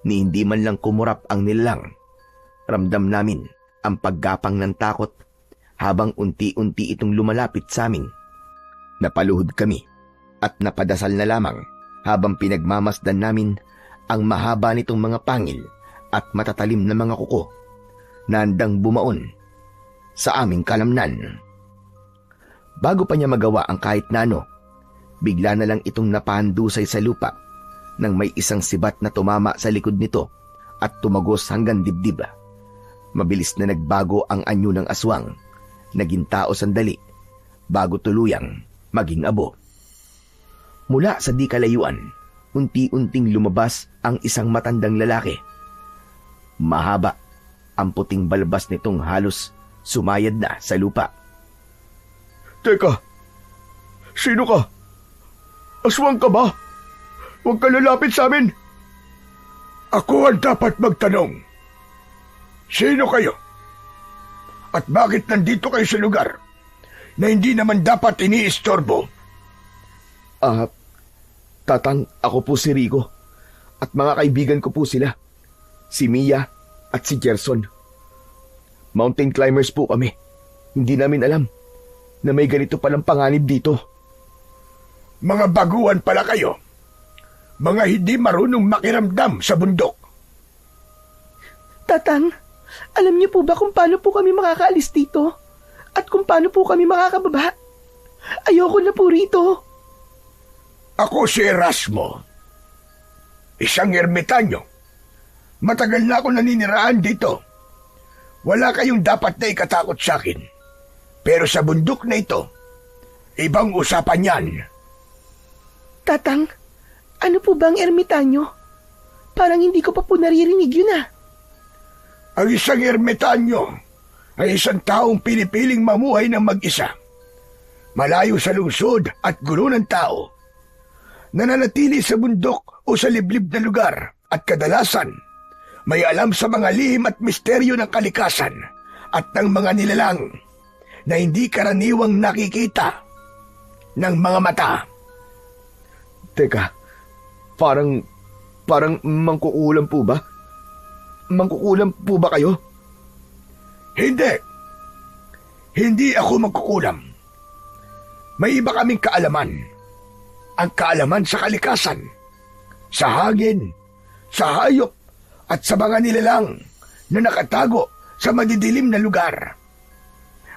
ni hindi man lang kumurap ang nilalang. Ramdam namin ang paggapang ng takot habang unti-unti itong lumalapit sa amin. Napaluhod kami at napadasal na lamang habang pinagmamasdan namin ang mahaba nitong mga pangil at matatalim na mga kuko na handang bumaon sa aming kalamnan. Bago pa niya magawa ang kahit na ano, bigla na lang itong napahandusay sa lupa nang may isang sibat na tumama sa likod nito at tumagos hanggang dibdib. Mabilis na nagbago ang anyo ng aswang, naging tao sandali bago tuluyang maging abo. Mula sa di kalayuan, unti-unting lumabas ang isang matandang lalaki. Mahaba ang puting balbas nitong halos sumayad na sa lupa. Teka, sino ka? Aswang ka ba? Huwag ka lalapit sa amin. Ako ang dapat magtanong. Sino kayo? At bakit nandito kayo sa lugar na hindi naman dapat iniistorbo? Tatang, ako po si Rico. At mga kaibigan ko po sila. Si Mia at si Gerson. Mountain climbers po kami. Hindi namin alam na may ganito palang panganib dito. Mga baguhan pala kayo. Mga hindi marunong makiramdam sa bundok. Tatang, alam niyo po ba kung paano po kami makakaalis dito? At kung paano po kami makakababa? Ayoko na po rito. Ako si Erasmo. Isang ermitanyo. Matagal na ako naniniraan dito. Wala kayong dapat na ikatakot sa akin. Pero sa bundok na ito, ibang usapan yan. Tatang, ano po ba ang ermitanyo? Parang hindi ko pa po naririnig yun ah. Ang isang ermitanyo ay isang taong pinipiling mamuhay ng mag-isa. Malayo sa lungsod at gulo ng tao. Nananatili sa bundok o sa liblib na lugar at kadalasan may alam sa mga lihim at misteryo ng kalikasan at ng mga nilalang na hindi karaniwang nakikita ng mga mata. Teka, parang mangkukulam po ba? Mangkukulam po ba kayo? Hindi. Hindi ako magkukulam. May iba kaming kaalaman. Ang kaalaman sa kalikasan, sa hangin, sa hayop, at sa mga nilalang na nakatago sa madidilim na lugar.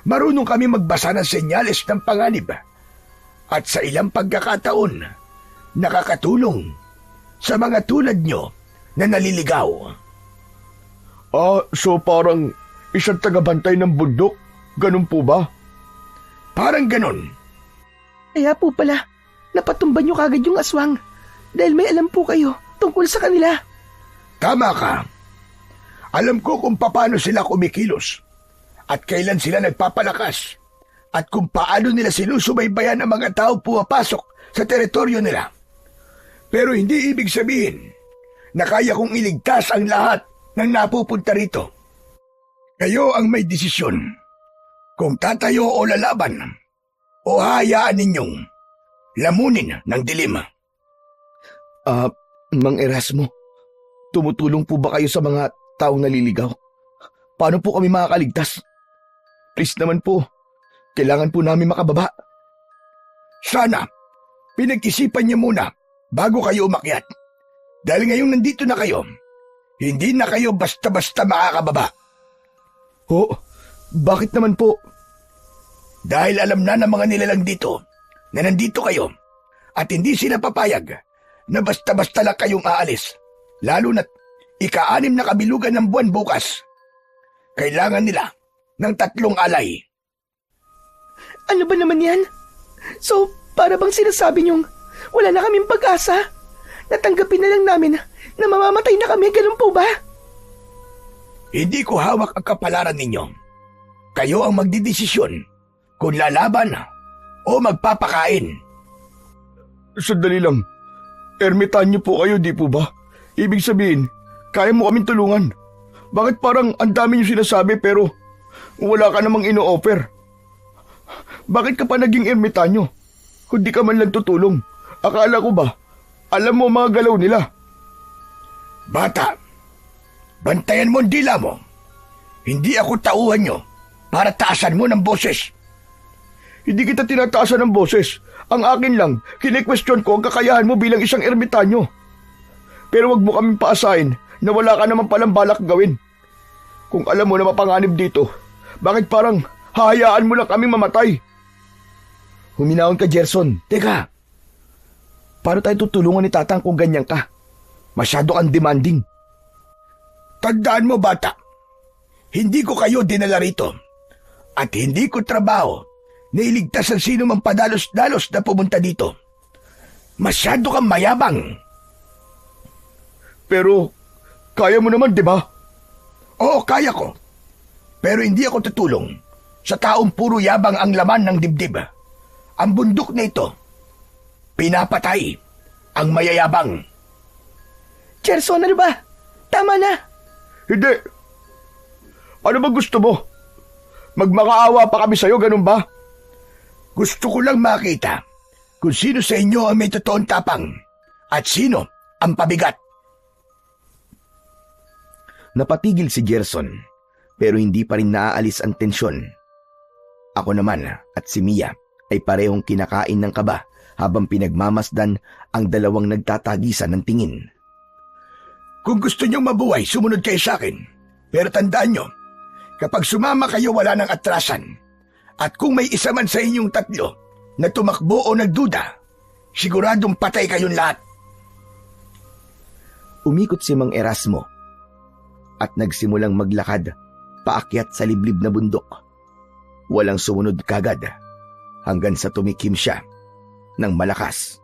Marunong kami magbasa ng senyales ng panganib at sa ilang pagkakataon, nakakatulong sa mga tulad nyo na naliligaw. So parang isang tagabantay ng bundok? Ganun po ba? Parang ganun. Kaya po pala, napatumba niyo kagad yung aswang dahil may alam po kayo tungkol sa kanila. Tama ka. Alam ko kung paano sila kumikilos at kailan sila nagpapalakas at kung paano nila sinusubaybayan ang mga tao pumapasok sa teritoryo nila. Pero hindi ibig sabihin na kaya kong iligtas ang lahat ng napupunta rito. Kayo ang may desisyon kung tatayo o lalaban o hayaan ninyong lamunin ng dilim. Mang Erasmo, tumutulong po ba kayo sa mga taong naliligaw? Paano po kami makakaligtas? Please naman po, kailangan po namin makababa. Sana, pinag-isipan niyo muna bago kayo umakyat. Dahil ngayong nandito na kayo, hindi na kayo basta-basta makakababa. Bakit naman po? Dahil alam na ng mga nilalang dito na nandito kayo at hindi sila papayag na basta-basta lang kayong aalis. Lalo na't ika-6 na kabilugan ng buwan bukas. Kailangan nila ng 3 alay. Ano ba naman yan? So, para bang sinasabi niyong wala na kaming pag-asa? Natanggapin na lang namin na mamamatay na kami, ganun po ba? Hindi ko hawak ang kapalaran ninyo. Kayo ang magdidesisyon kung lalaban o magpapakain. Sandali lang. Ermitanyo po kayo, di po ba? Ibig sabihin, kaya mo kaming tulungan. Bakit parang ang dami niyo sinasabi pero wala ka namang ino-offer? Bakit ka pa naging ermitanyo? Kung di ka man lang tutulong. Akala ko ba, alam mo mga galaw nila? Bata, bantayan mo ang dila mo. Hindi ako tauhan nyo para taasan mo ng boses. Hindi kita tinataasan ng boses. Ang akin lang, kine-question ko ang kakayahan mo bilang isang ermitanyo. Pero wag mo kaming paasahin na wala ka naman palang balak gawin. Kung alam mo na mapanganib dito, bakit parang hahayaan mo lang kaming mamatay? Huminahon ka, Gerson. Teka, Paano tayo tutulungan ni Tatang kung ganyan ka? Masyado kang demanding. tandaan mo bata, hindi ko kayo dinala rito at hindi ko trabaho na iligtas ang sino mang padalos-dalos na pumunta dito. Masyado kang mayabang. Pero kaya mo naman, di ba? Oo, kaya ko. Pero hindi ako tutulong sa taong puro yabang ang laman ng dibdib. Ang bundok na ito, pinapatay ang mayayabang. Gerson, ano ba? Tama na. Hindi. Ano ba gusto mo? Magmakaawa pa kami sa'yo, ganun ba? Gusto ko lang makita kung sino sa inyo ang may totoong tapang at sino ang pabigat. Napatigil si Gerson, pero hindi pa rin naaalis ang tensyon. Ako naman at si Mia ay parehong kinakain ng kaba habang pinagmamasdan ang dalawang nagtatagisan ng tingin. Kung gusto niyong mabuhay, sumunod kayo sa akin. Pero tandaan niyo, kapag sumama kayo wala ng atrasan. At kung may isa man sa inyong tatlo na tumakbo o nagduda, siguradong patay kayong lahat. Umikot si Mang Erasmo at nagsimulang maglakad paakyat sa liblib na bundok. Walang sumunod kagad hanggang sa tumikim siya ng malakas.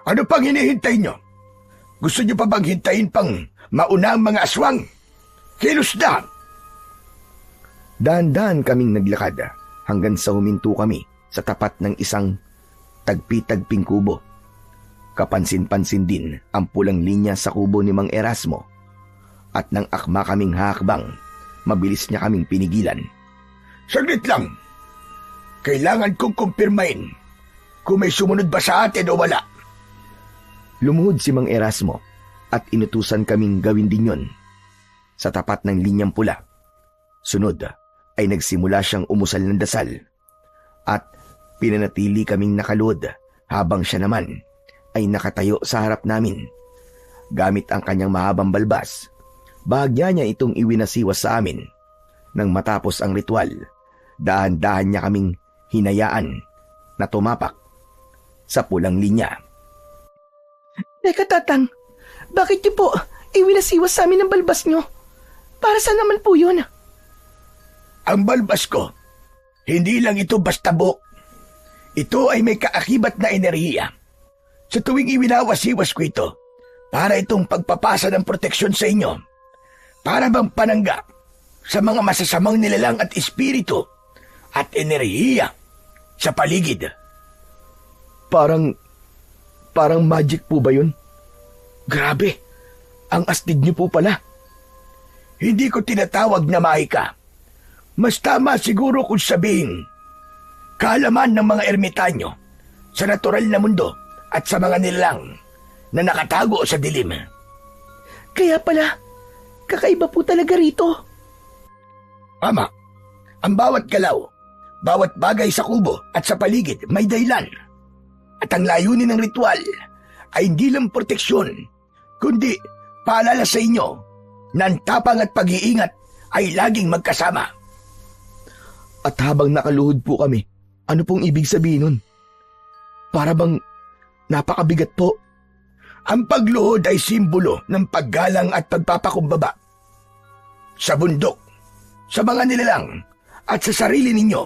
Ano pang hinihintay niyo? Gusto niyo pa bang hintayin pang mauna ang mga aswang? Kilos na! Dahan-dahan kaming naglakad hanggang sa huminto kami sa tapat ng isang tagpi-tagping kubo. Kapansin-pansin din ang pulang linya sa kubo ni Mang Erasmo at nang akma kaming hakbang, mabilis niya kaming pinigilan. Saglit lang. Kailangan kong kumpirmahin kung may sumunod ba sa atin o wala. Lumuhod si Mang Erasmo at inutusan kaming gawin din yon. Sa tapat ng linyang pula, sunod ay nagsimula siyang umusal ng dasal at pinanatili kaming nakaluhod habang siya naman ay nakatayo sa harap namin. Gamit ang kanyang mahabang balbas, bahagya niya itong iwinasiwas sa amin. Nang matapos ang ritual, dahan-dahan niya kaming hinayaan na tumapak sa pulang linya. Teka, Tatang, bakit niyo po iwinasiwas sa amin ang balbas niyo? Para saan naman po yun? Ang balbas ko, hindi lang ito basta buhok. Ito ay may kaakibat na enerhiya. Sa tuwing iwinawasiwas ko ito, para itong pagpapasa ng proteksyon sa inyo. Para bang panangga sa mga masasamang nilalang at espiritu at enerhiya sa paligid. Parang magic po ba yun? Grabe, Ang astig niyo po pala. hindi ko tinatawag na mahika. Mas tama siguro kung sabihin, kaalaman ng mga ermitanyo sa natural na mundo at sa mga nilalang na nakatago sa dilim. Kaya pala, kakaiba po talaga rito. Ama, ang bawat galaw, bawat bagay sa kubo at sa paligid may dahilan. At ang layunin ng ritual ay hindi lang proteksyon, kundi paalala sa inyo na ang tapang at pag-iingat ay laging magkasama. At habang nakaluhod po kami, ano pong ibig sabihin nun? Para bang napakabigat po. Ang pagluhod ay simbolo ng paggalang at pagpapakumbaba. Sa bundok, sa mga nilalang, at sa sarili ninyo,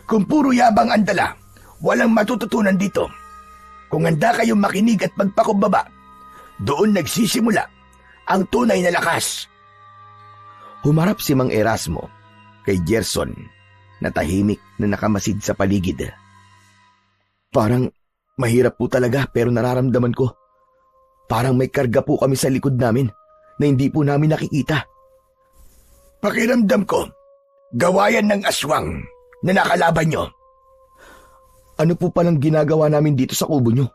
kung puro yabang ang dala, walang matututunan dito. Kung handa kayong makinig at magpakumbaba, doon nagsisimula ang tunay na lakas. Humarap si Mang Erasmo kay Gerson na tahimik na nakamasid sa paligid. Parang mahirap po talaga pero nararamdaman ko. Parang may karga po kami sa likod namin na hindi po namin nakikita. Pakiramdam ko, gawayan ng aswang na nakalaban nyo. Ano po palang ginagawa namin dito sa kubo nyo?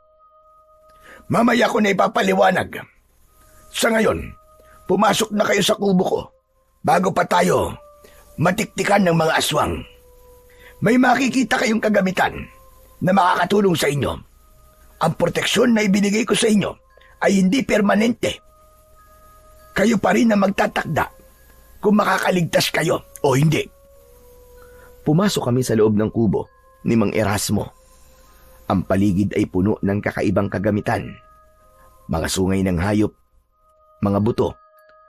Mamaya ko na ipapaliwanag. Sa ngayon, pumasok na kayo sa kubo ko bago pa tayo matiktikan ng mga aswang. May makikita kayong kagamitan na makakatulong sa inyo. Ang proteksyon na ibinigay ko sa inyo ay hindi permanente. Kayo pa rin na magtatakda kung makakaligtas kayo o hindi. Pumasok kami sa loob ng kubo ni Mang Erasmo. Ang paligid ay puno ng kakaibang kagamitan. Mga sungay ng hayop, mga buto,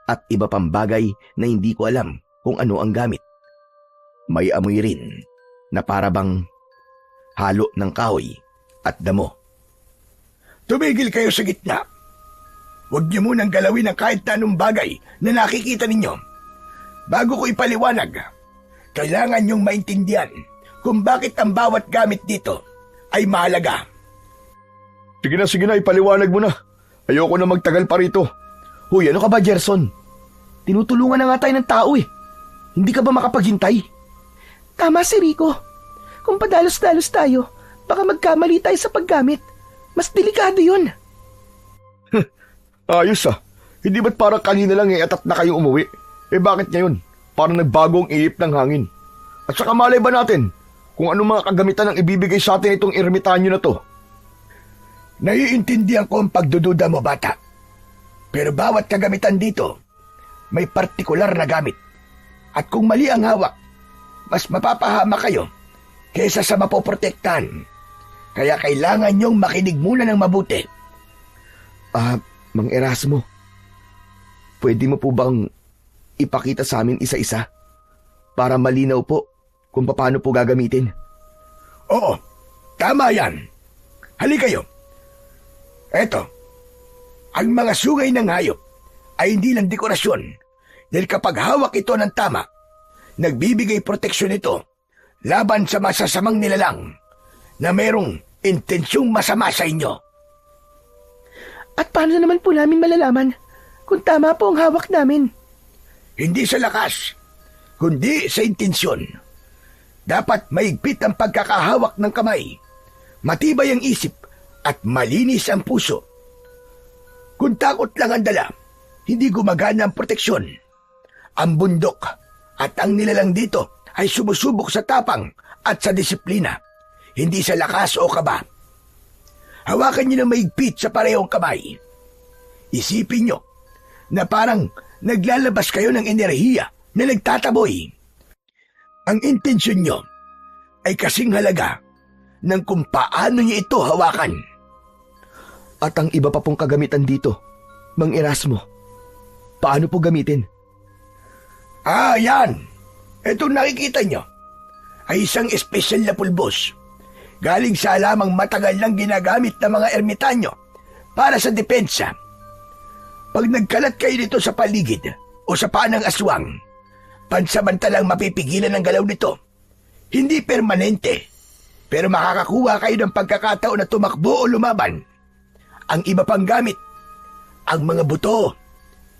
at iba pang bagay na hindi ko alam kung ano ang gamit. May amoy rin na parabang halo ng kahoy at damo. Tumigil kayo sa gitna. Huwag niyo munang galawin ang kahit na anong bagay na nakikita ninyo. Bago ko ipaliwanag, kailangan niyong maintindihan kung bakit ang bawat gamit dito ay mahalaga. Sige na, ipaliwanag mo na. Ayoko na magtagal pa rito. Huy, ano ka ba, Gerson? Tinutulungan na nga tayo ng tao eh. Hindi ka ba makapaghintay? Tama si Rico. Kung padalos-dalos tayo, baka magkamali tayo sa paggamit. Mas delikado yun. Ayos ah. Hindi ba't parang kanina lang atat na kayong umuwi? Bakit ngayon? Parang nagbago ang ihip ng hangin. At saka malay ba natin kung ano mga kagamitan ang ibibigay sa atin itong ermitanyo na to? Naiintindihan ko ang pagdududa mo, bata. Pero bawat kagamitan dito, may partikular na gamit. At kung mali ang hawak, mas mapapahama kayo kaysa sa mapoprotektahan. Kaya kailangan niyong makinig muna ng mabuti. Mang Erasmo, pwede mo po bang ipakita sa amin isa-isa para malinaw po kung paano po gagamitin? Oo, tama yan. Halika kayo. Eto, ang mga sungay ng hayop ay hindi lang dekorasyon dahil kapag hawak ito ng tama, nagbibigay proteksyon ito laban sa masasamang nilalang na merong intensyong masama sa inyo. At paano naman po namin malalaman kung tama po ang hawak namin? Hindi sa lakas, kundi sa intensyon. Dapat maigpit ang pagkakahawak ng kamay, matibay ang isip, at malinis ang puso. Kung takot lang ang dala, hindi gumagana ang proteksyon. Ang bundok at ang nilalang dito ay sumusubok sa tapang at sa disiplina, hindi sa lakas o kaba. Hawakan niyo ng maigpit sa parehong kamay. Isipin niyo na parang naglalabas kayo ng enerhiya na nagtataboy. Ang intensyon niyo ay kasing halaga ng kung paano niyo ito hawakan. At ang iba pa pong kagamitan dito, Mang Erasmo, paano po gamitin? Yan. Itong nakikita nyo ay isang espesyal na pulbos. Galing sa alamang matagal nang ginagamit ng mga ermitanyo para sa depensa. Pag nagkalat kayo nito sa paligid o sa paa ng aswang, pansamantalang mapipigilan ang galaw nito. Hindi permanente, pero makakakuha kayo ng pagkakataon na tumakbo o lumaban. Ang iba pang gamit, ang mga buto,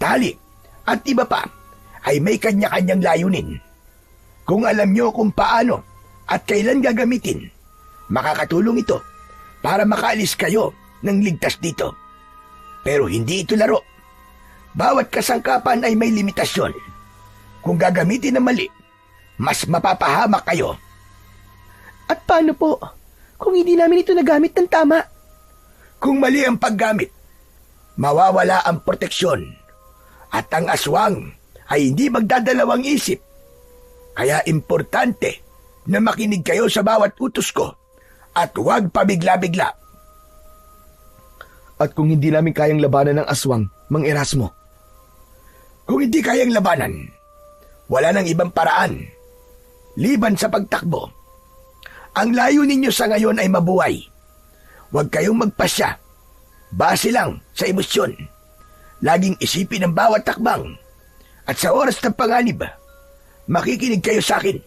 tali, at iba pa, ay may kanya-kanyang layunin. Kung alam nyo kung paano at kailan gagamitin, makakatulong ito para makaalis kayo ng ligtas dito. Pero hindi ito laro. Bawat kasangkapan ay may limitasyon. Kung gagamitin na mali, mas mapapahamak kayo. At paano po kung hindi namin ito nagamit ng tama? Kung mali ang paggamit, mawawala ang proteksyon at ang aswang ay hindi magdadalawang isip. Kaya importante na makinig kayo sa bawat utos ko at huwag pabigla-bigla. At kung hindi namin kayang labanan ng aswang, Mang Erasmo? Kung hindi kayang labanan, wala nang ibang paraan. Liban sa pagtakbo. Ang layunin niyo sa ngayon ay mabuhay. Huwag kayong magpasya. Base lang sa emosyon. Laging isipin ang bawat takbang. At sa oras ng panganib, makikinig kayo sa akin.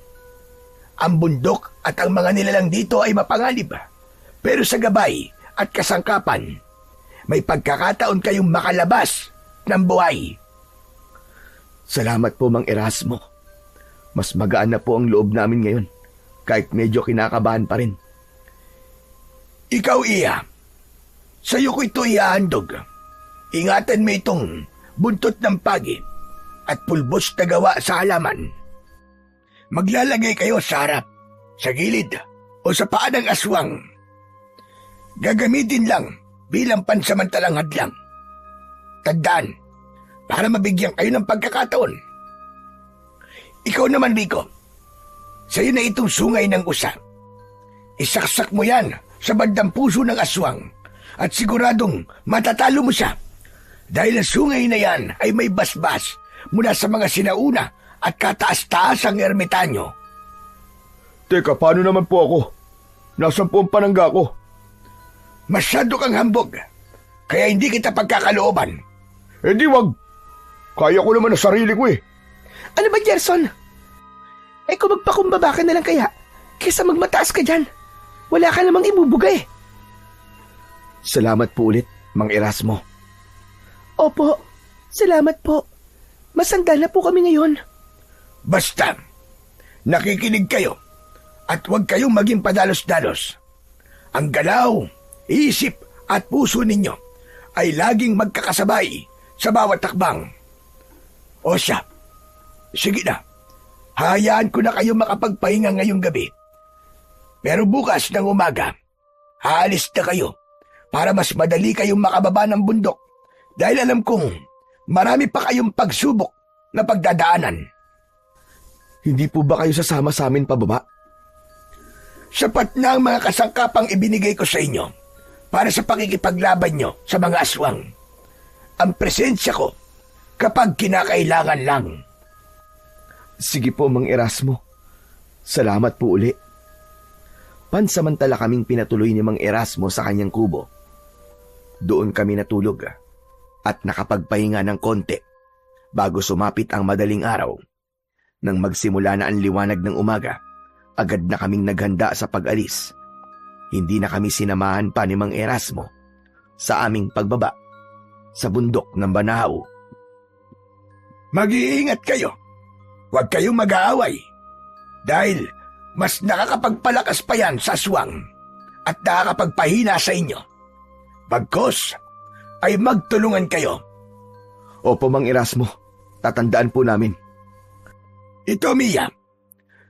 Ang bundok at ang mga nilalang dito ay mapanganib. Pero sa gabay at kasangkapan, may pagkakataon kayong makalabas ng buhay. Salamat po, Mang Erasmo. Mas magaan na po ang loob namin ngayon, kahit medyo kinakabahan pa rin. Ikaw, Iya, sa'yo ko ito ihahandog. Ingatan mo itong buntot ng pagi at pulbos na gawa sa halaman. Maglalagay kayo sa harap, sa gilid, o sa paa ng aswang. Gagamitin lang bilang pansamantalang hadlang. Tandaan, para mabigyan kayo ng pagkakataon. Ikaw naman, Rico, sa'yo na itong sungay ng usa. Isaksak mo yan sa bandang puso ng aswang at siguradong matatalo mo siya dahil ang sungay na yan ay may basbas mula sa mga sinauna at kataas-taasang ermitanyo. Teka, paano naman po ako? Nasaan po ang panangga ko? Masyado kang hambog, kaya hindi kita pagkakalooban. Di wag. Kaya ko naman ang sarili ko eh. Ano ba, Gerson? Kung magpakumbaba ka na lang kaya, kaysa magmataas ka dyan. Wala ka namang ibubugay. Salamat po ulit, Mang Erasmo. Opo, salamat po. Masanda na po kami ngayon. Basta, nakikinig kayo at huwag kayong maging padalos-dalos. Ang galaw, isip at puso ninyo ay laging magkakasabay sa bawat takbang. O siya, sige na, hayaan ko na kayo makapagpahinga ngayong gabi. Pero bukas ng umaga, haalis na kayo para mas madali kayong makababa ng bundok dahil alam kong marami pa kayong pagsubok na pagdadaanan. Hindi po ba kayo sasama sa amin pababa? Sapat na ang mga kasangkapang ibinigay ko sa inyo para sa pakikipaglaban nyo sa mga aswang. Ang presensya ko kapag kinakailangan lang. Sige po, Mang Erasmo. Salamat po uli. Pansamantala kaming pinatuloy ni Mang Erasmo sa kanyang kubo. Doon kami natulog at nakapagpahinga ng konti bago sumapit ang madaling araw. Nang magsimula na ang liwanag ng umaga, agad na kaming naghanda sa pag-alis. Hindi na kami sinamahan pa ni Mang Erasmo sa aming pagbaba sa bundok ng Banahaw. Mag-iingat kayo. Huwag kayong mag-aaway. Dahil mas nakakapagpalakas pa yan sa aswang at nakakapagpahina sa inyo. Bagkos ay magtulungan kayo. Opo, Mang Erasmo. Tatandaan po namin. Ito, Mia.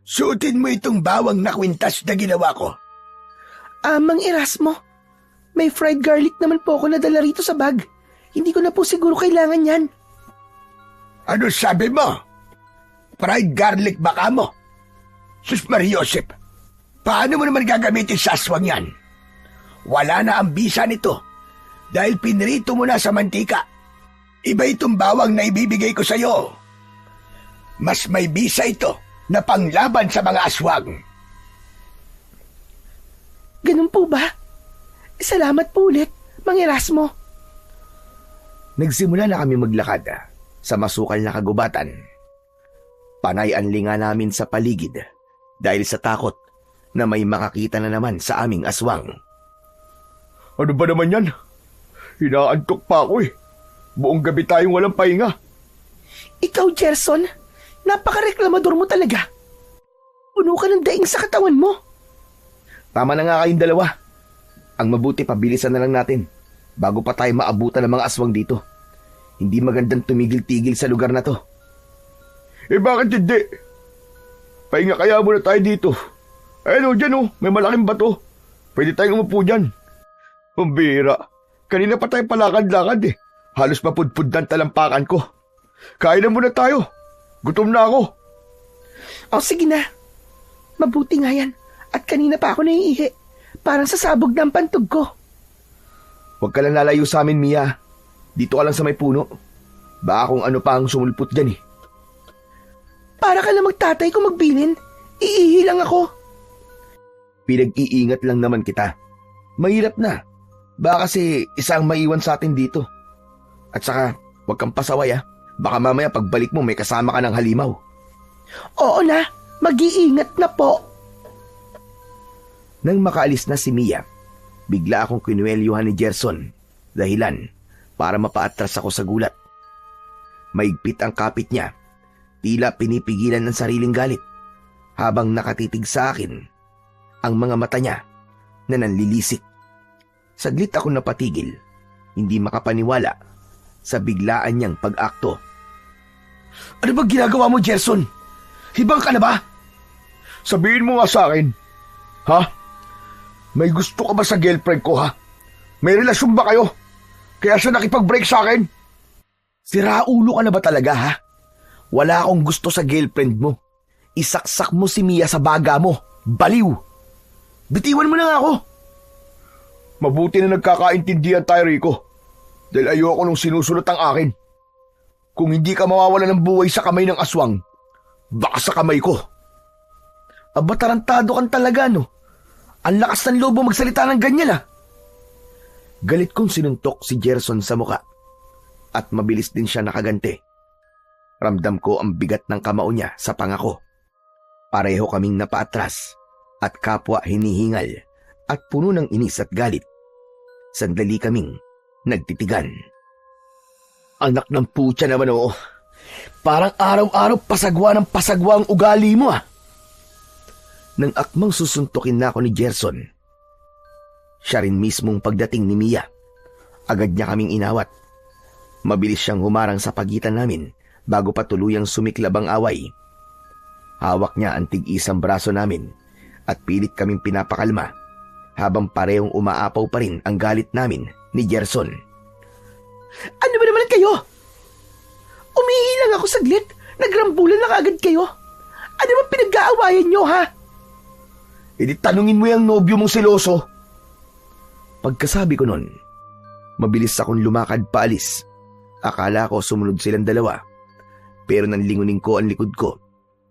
Suotin mo itong bawang na kwintas na ginawa ko. Mang Erasmo, may fried garlic naman po ako nadala rito sa bag. Hindi ko na po siguro kailangan yan. Ano sabi mo? Fried garlic baka mo? Sus Mariosep, paano mo naman gagamitin sa aswang yan? Wala na ang bisa nito dahil pinrito mo na sa mantika. Iba itong bawang na ibibigay ko sa'yo. Mas may bisa ito na panglaban sa mga aswang. Ganun po ba? Salamat po ulit, Mang Erasmo. Nagsimula na kami maglakad sa masukal na kagubatan. Panay ang linga namin sa paligid dahil sa takot na may makakita na naman sa aming aswang. Ano ba naman yan? Hinaantok pa ako eh. Buong gabi tayong walang pahinga. Ikaw, Gerson, napaka-reklamador mo talaga. Puno ka ng daing sa katawan mo. Tama na nga kayong dalawa. Ang mabuti, pabilisan na lang natin bago pa tayo maabutan ng mga aswang dito. Hindi magandang tumigil-tigil sa lugar na to. Eh bakit hindi? Pahinga kaya muna tayo dito. Ayun o, dyan o, may malaking bato. Pwede tayong umupo dyan. Pambira, kanina pa tayo palakad-lakad eh. Halos mapudpud ng talampakan ko. Kain na muna tayo. Gutom na ako. O sige na. Mabuti nga yan. At kanina pa ako naiihi. Parang sasabog na ang pantog ko. Huwag ka lang lalayo sa amin, Mia. Dito ka lang sa may puno. Baka kung ano pa ang sumulpot dyan eh. Para ka lang magtatay kung magbilin. Iihi lang ako. Pinag-iingat lang naman kita. Mahirap na. Baka kasi isang maiwan sa atin dito. At saka, huwag kang pasaway ah. Baka mamaya pagbalik mo may kasama ka ng halimaw. Oo na, mag-iingat na po. Nang makaalis na si Mia, bigla akong kinuwelyuhan ni Gerson. Dahilan para mapaatras ako sa gulat. Maigpit ang kapit niya. Tila pinipigilan ng sariling galit. Habang nakatitig sa akin, ang mga mata niya na nanlilisik. Saglit ako napatigil, hindi makapaniwala sa biglaan niyang pag-akto. Ano ba ginagawa mo, Gerson? Hibang ka na ba? Sabihin mo nga sa akin. Ha? May gusto ka ba sa girlfriend ko ha? May relasyon ba kayo? Kaya siya nakipag-break sa akin? Siraulo ka na ba talaga ha? Wala akong gusto sa girlfriend mo. Isaksak mo si Mia sa baga mo. Baliw! Bitiwan mo na nga ako! Mabuti na nagkakaintindihan tayo, Rico. Dahil ayoko nung sinusunod ang akin. Kung hindi ka mawawala ng buhay sa kamay ng aswang, baka sa kamay ko. Aba, tarantado kan talaga, no? Ang lakas ng lobo magsalita ng ganyan, ah. Galit kong sinuntok si Gerson sa muka. At mabilis din siya nakaganti. Ramdam ko ang bigat ng kamao niya sa pangako. Pareho kaming napaatras at kapwa hinihingal at puno ng inis at galit. Sandali kaming nagtitigan. Anak ng putya naman oo. Parang araw-araw pasagwa ng pasagwa ang ugali mo ah. Nang akmang susuntukin na ako ni Gerson, siya rin mismong pagdating ni Mia. Agad niya kaming inawat. Mabilis siyang humarang sa pagitan namin bago pa tuluyang sumiklab ang away. Hawak niya ang tig-isang braso namin at pilit kaming pinapakalma habang parehong umaapaw pa rin ang galit namin ni Gerson. Ano ba naman kayo? Umihi lang ako saglit. Nagrambulan na kaagad kayo. Ano ba pinag-aawayan nyo, ha? Hindi tanungin mo yung nobyo mong seloso. Pagkasabi ko nun, mabilis akong lumakad paalis. Akala ko sumunod silang dalawa. Pero nang lingunin ko ang likod ko,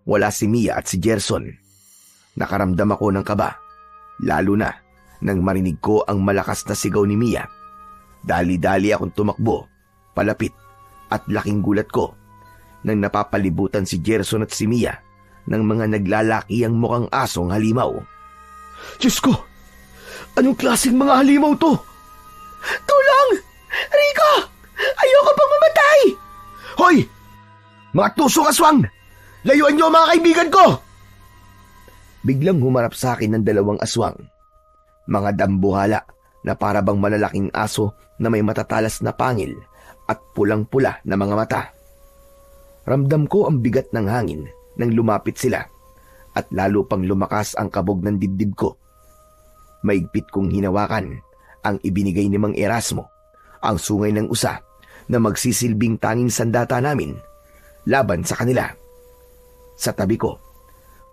wala si Mia at si Gerson. Nakaramdam ako ng kaba, lalo na nang marinig ko ang malakas na sigaw ni Mia. Dali-dali akong tumakbo, palapit, at laking gulat ko nang napapalibutan si Gerson at si Mia ng mga naglalaki ang mukhang asong halimaw. Diyos ko! Anong klaseng mga halimaw to? Tulong! Rico! Ayoko pang mamatay! Hoy! Mga tusong aswang! Layuan niyo ang mga kaibigan ko! Biglang humarap sa akin ng dalawang aswang. Mga dambuhala na para bang malalaking aso na may matatalas na pangil at pulang-pula na mga mata. Ramdam ko ang bigat ng hangin nang lumapit sila at lalo pang lumakas ang kabog ng dibdib ko. Maigpit kong hinawakan ang ibinigay ni Mang Erasmo, ang sungay ng usa na magsisilbing tanging sandata namin laban sa kanila. Sa tabi ko,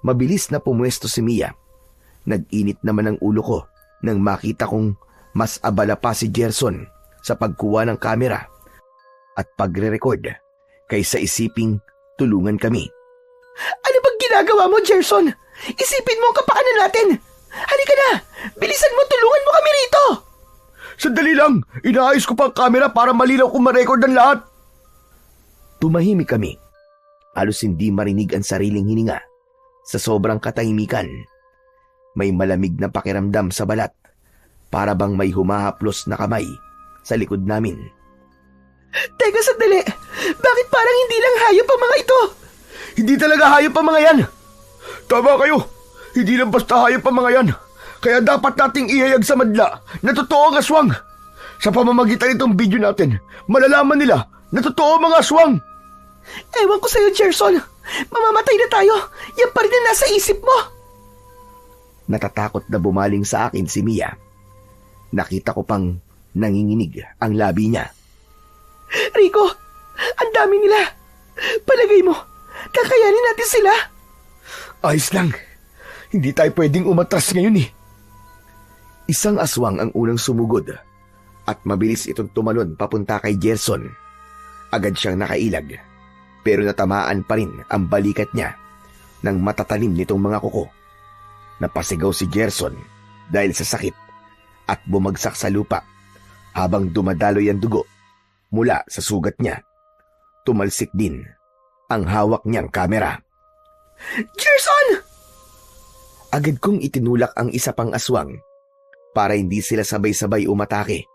mabilis na pumwesto si Mia. Nag-init naman ang ulo ko nang makita kong mas abala pa si Gerson sa pagkuha ng kamera at pagre-record kaysa isiping tulungan kami. Ano bang ginagawa mo, Gerson? Isipin mo ang kapakanan natin! Halika na! Bilisan mo, tulungan mo kami rito! Sandali lang! Inaayos ko pa ang kamera para malinaw kung ma-record ang lahat. Tumahimik kami. Halos hindi marinig ang sariling hininga. Sa sobrang katahimikan, may malamig na pakiramdam sa balat, para bang may humahaplos na kamay sa likod namin. Teka sandali! Bakit parang hindi lang hayop ang mga ito? Hindi talaga hayop ang mga yan! Tama kayo! Hindi lang basta hayop ang mga yan! Kaya dapat nating ihayag sa madla na totoo ang aswang! Sa pamamagitan nitong video natin, malalaman nila na totoo ang mga aswang! Ewan ko sa'yo, Gerson. Mamamatay na tayo. Yan pa rin na nasa isip mo. Natatakot na bumaling sa akin si Mia. Nakita ko pang nanginginig ang labi niya. Rico, ang dami nila. Palagay mo, kakayanin natin sila. Ayos lang. Hindi tayo pwedeng umatras ngayon eh. Isang aswang ang unang sumugod at mabilis itong tumalon papunta kay Gerson. Agad siyang nakailag, pero natamaan pa rin ang balikat niya ng matatalim nitong mga kuko. Napasigaw si Gerson dahil sa sakit at bumagsak sa lupa habang dumadaloy ang dugo mula sa sugat niya. Tumalsik din ang hawak niyang kamera. Gerson! Agad kong itinulak ang isa pang aswang para hindi sila sabay-sabay umatake.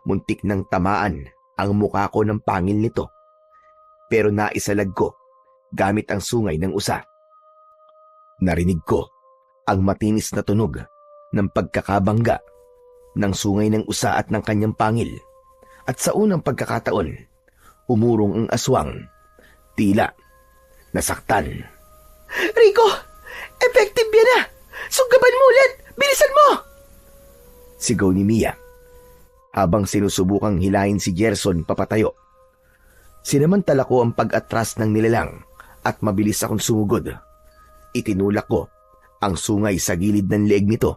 Muntik nang tamaan ang mukha ko ng pangil nito, pero naisalag ko gamit ang sungay ng usa. Narinig ko ang matinis na tunog ng pagkakabangga ng sungay ng usa at ng kanyang pangil, at sa unang pagkakataon, umurong ang aswang, tila nasaktan. Rico, effective yan na! Sunggaban mo ulit! Bilisan mo! Sigaw ni Mia habang sinusubukang hilahin si Gerson papatayo. Sinamantala ko ang pag-atras ng nilalang at mabilis akong sumugod. Itinulak ko ang sungay sa gilid ng leeg nito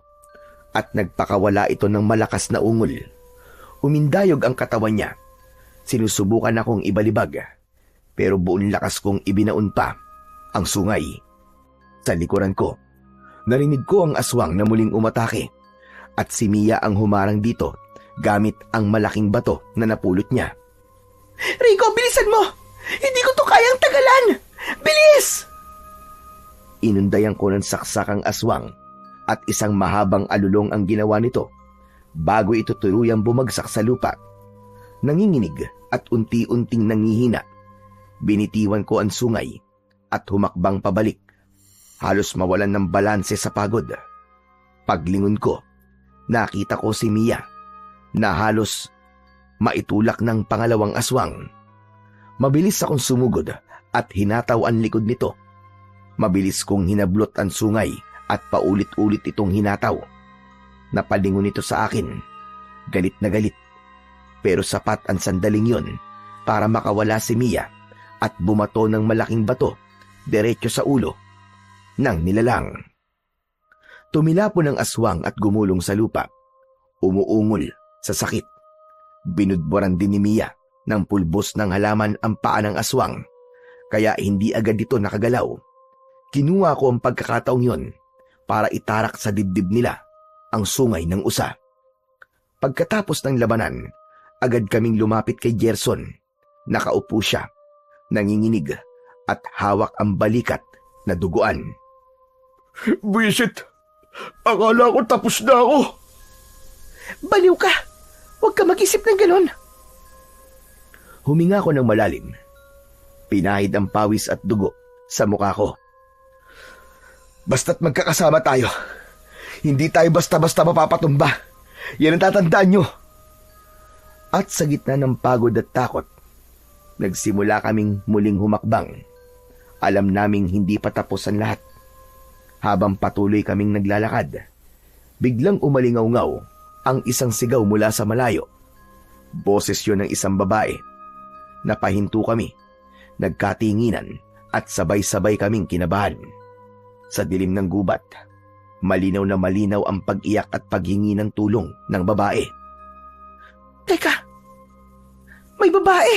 at nagpakawala ito ng malakas na ungol. Umindayog ang katawan niya. Sinusubukan akong ibalibag, pero buong lakas kong ibinaon pa ang sungay. Sa likuran ko, narinig ko ang aswang na muling umatake at si Mia ang humarang dito gamit ang malaking bato na napulot niya. Rico, bilisan mo! Hindi ko to kayang tagalan! Bilis! Inundayan ko ng saksakang aswang at isang mahabang alulong ang ginawa nito bago ito tuluyang bumagsak sa lupa. Nanginginig at unti-unting nangihina. Binitiwan ko ang sungay at humakbang pabalik. Halos mawalan ng balanse sa pagod. Paglingon ko, nakita ko si Mia na halos maitulak ng pangalawang aswang. Mabilis akong sumugod at hinataw ang likod nito. Mabilis kong hinablot ang sungay at paulit-ulit itong hinataw. Napalingon ito sa akin. Galit na galit. Pero sapat ang sandaling yon para makawala si Mia at bumato ng malaking bato diretso sa ulo ng nilalang. Tumilapo ng aswang at gumulong sa lupa. Umuungol sa sakit. Binudburan din ni Mia ng pulbos ng halaman ang paa ng aswang, kaya hindi agad ito nakagalaw. Kinuha ko ang pagkakataong yon para itarak sa dibdib nila ang sungay ng usa. Pagkatapos ng labanan, agad kaming lumapit kay Gerson. Nakaupo siya, nanginginig at hawak ang balikat na duguan. Buisit! Akala ko tapos na ako! Baliw ka! Huwag ka mag-isip ng ganon. Huminga ko ng malalim. Pinahid ang pawis at dugo sa mukha ko. Basta't magkakasama tayo. Hindi tayo basta-basta mapapatumba. Yan ang tatandaan nyo. At sa gitna ng pagod at takot, nagsimula kaming muling humakbang. Alam naming hindi pa tapos ang lahat. Habang patuloy kaming naglalakad, biglang umalingaw-ngaw ang isang sigaw mula sa malayo. Boses yun ng isang babae. Napahinto kami, nagkatinginan at sabay-sabay kaming kinabahan. Sa dilim ng gubat, malinaw na malinaw ang pag-iyak at paghingi ng tulong ng babae. Teka! May babae!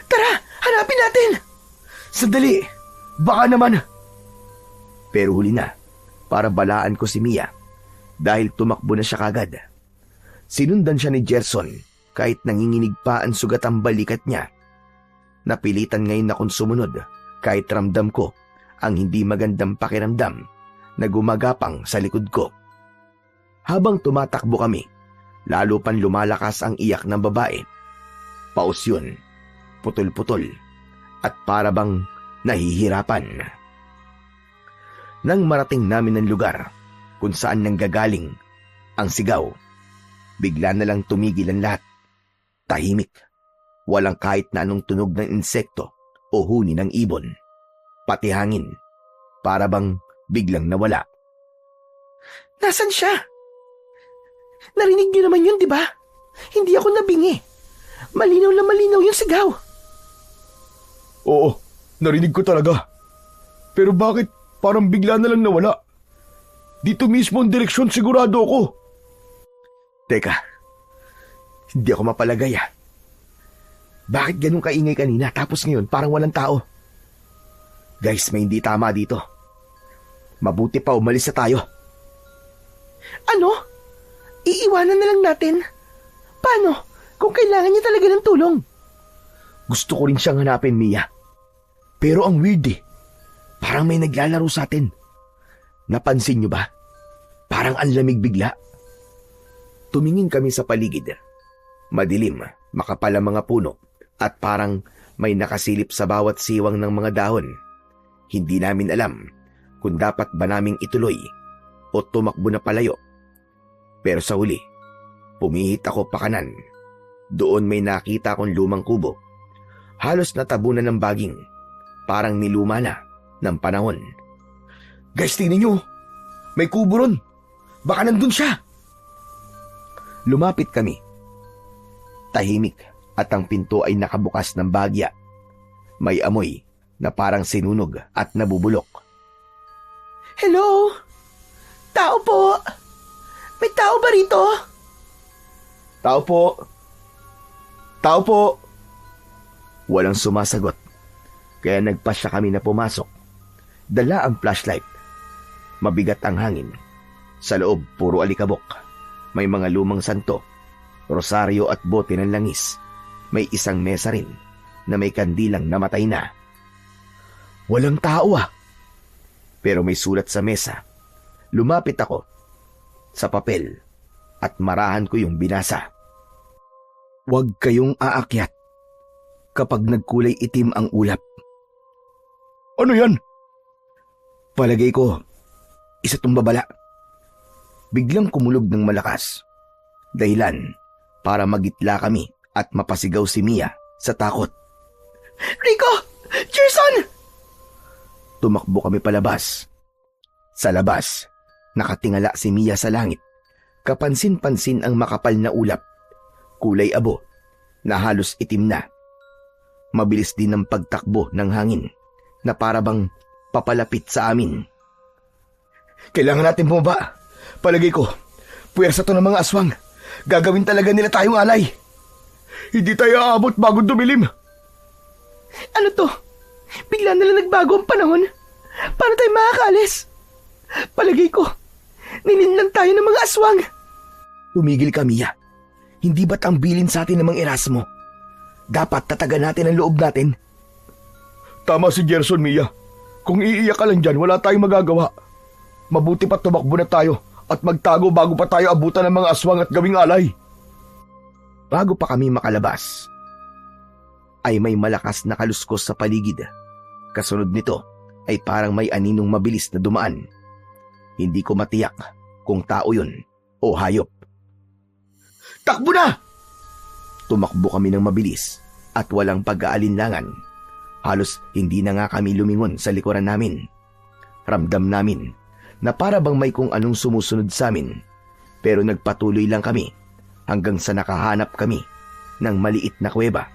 Tara! Hanapin natin! Sandali! Baka naman! Pero huli na, para balaan ko si Mia dahil tumakbo na siya kagad. Sinundan siya ni Gerson kahit nanginginig pa ang sugat ang balikat niya. Napilitan ngayon akong sumunod kahit ramdam ko ang hindi magandang pakiramdam na gumagapang sa likod ko. Habang tumatakbo kami, lalo pang lumalakas ang iyak ng babae. Paus yun, putol-putol, at para bang nahihirapan. Nang marating namin ang lugar kung saan nanggagaling ang sigaw, bigla na lang tumigil ang lahat. Tahimik, walang kahit na anong tunog ng insekto o huni ng ibon. Pati hangin, para bang biglang nawala. Nasaan siya? Narinig niyo naman yun, di ba? Hindi ako nabingi. Malinaw na malinaw yung sigaw. Oo, narinig ko talaga. Pero bakit parang bigla na lang nawala? Dito mismo ang direksyon, sigurado ako. Teka, hindi ako mapalagay ah. Bakit ganun kaingay kanina tapos ngayon parang walang tao? Guys, may hindi tama dito. Mabuti pa umalis na tayo. Ano? Iiwanan na lang natin? Paano kung kailangan niya talaga ng tulong? Gusto ko rin siyang hanapin, Mia. Pero ang weird eh. Parang may naglalaro sa atin. Napansin niyo ba? Parang ang lamig bigla. Tumingin kami sa paligid. Madilim, makapal ang mga puno, at parang may nakasilip sa bawat siwang ng mga dahon. Hindi namin alam kung dapat ba naming ituloy o tumakbo na palayo. Pero sa huli, pumihit ako pakanan. Doon may nakita akong lumang kubo. Halos natabunan ng baging. Parang niluma na ng panahon. Guys, tingnan nyo. May kubo ron. Baka nandun siya. Lumapit kami. Tahimik at ang pinto ay nakabukas ng bagya. May amoy na parang sinunog at nabubulok. Hello? Tao po? May tao ba rito? Tao po. Tao po. Walang sumasagot. Kaya nagpasya kami na pumasok. Dala ang flashlight. Mabigat ang hangin. Sa loob, puro alikabok. May mga lumang santo, rosaryo at bote ng langis. May isang mesa rin na may kandilang namatay na. Walang tao ah. Pero may sulat sa mesa. Lumapit ako sa papel at marahan ko yung binasa. Huwag kayong aakyat kapag nagkulay itim ang ulap. Ano yan? Palagay ko, isa tong babala. Biglang kumulog ng malakas. Dahilan para magitla kami at mapasigaw si Mia sa takot. Rico! Gerson! Tumakbo kami palabas. Sa labas, nakatingala si Mia sa langit Kapansin-pansin ang makapal na ulap, kulay abo, na halos itim na. Mabilis din ang pagtakbo ng hangin na parabang papalapit sa amin. Kailangan natin bumaba. Palagay ko, puwersa to ng mga aswang. Gagawin talaga nila tayong alay. Hindi tayo aabot bago dumilim. Ano to? Bigla na lang nagbago ang panahon. Paano tayo makakaalis? Palagay ko, nilinlang tayo ng mga aswang. Tumigil ka, Mia. Hindi ba't ang bilin sa atin ng mga Erasmo? Dapat tatagan natin ang loob natin. Tama si Gerson, Mia. Kung iiyak ka lang dyan, wala tayong magagawa. Mabuti pa tumakbo na tayo at magtago bago pa tayo abutan ng mga aswang at gawing alay. Bago pa kami makalabas, ay may malakas na kaluskos sa paligid. Kasunod nito ay parang may aninong mabilis na dumaan. Hindi ko matiyak kung tao yun o hayop. Takbo na! Tumakbo kami ng mabilis at walang pag-aalinlangan. Halos hindi na nga kami lumingon sa likuran namin. Ramdam namin na para bang may kung anong sumusunod sa amin, pero nagpatuloy lang kami hanggang sa nakahanap kami ng maliit na kuweba.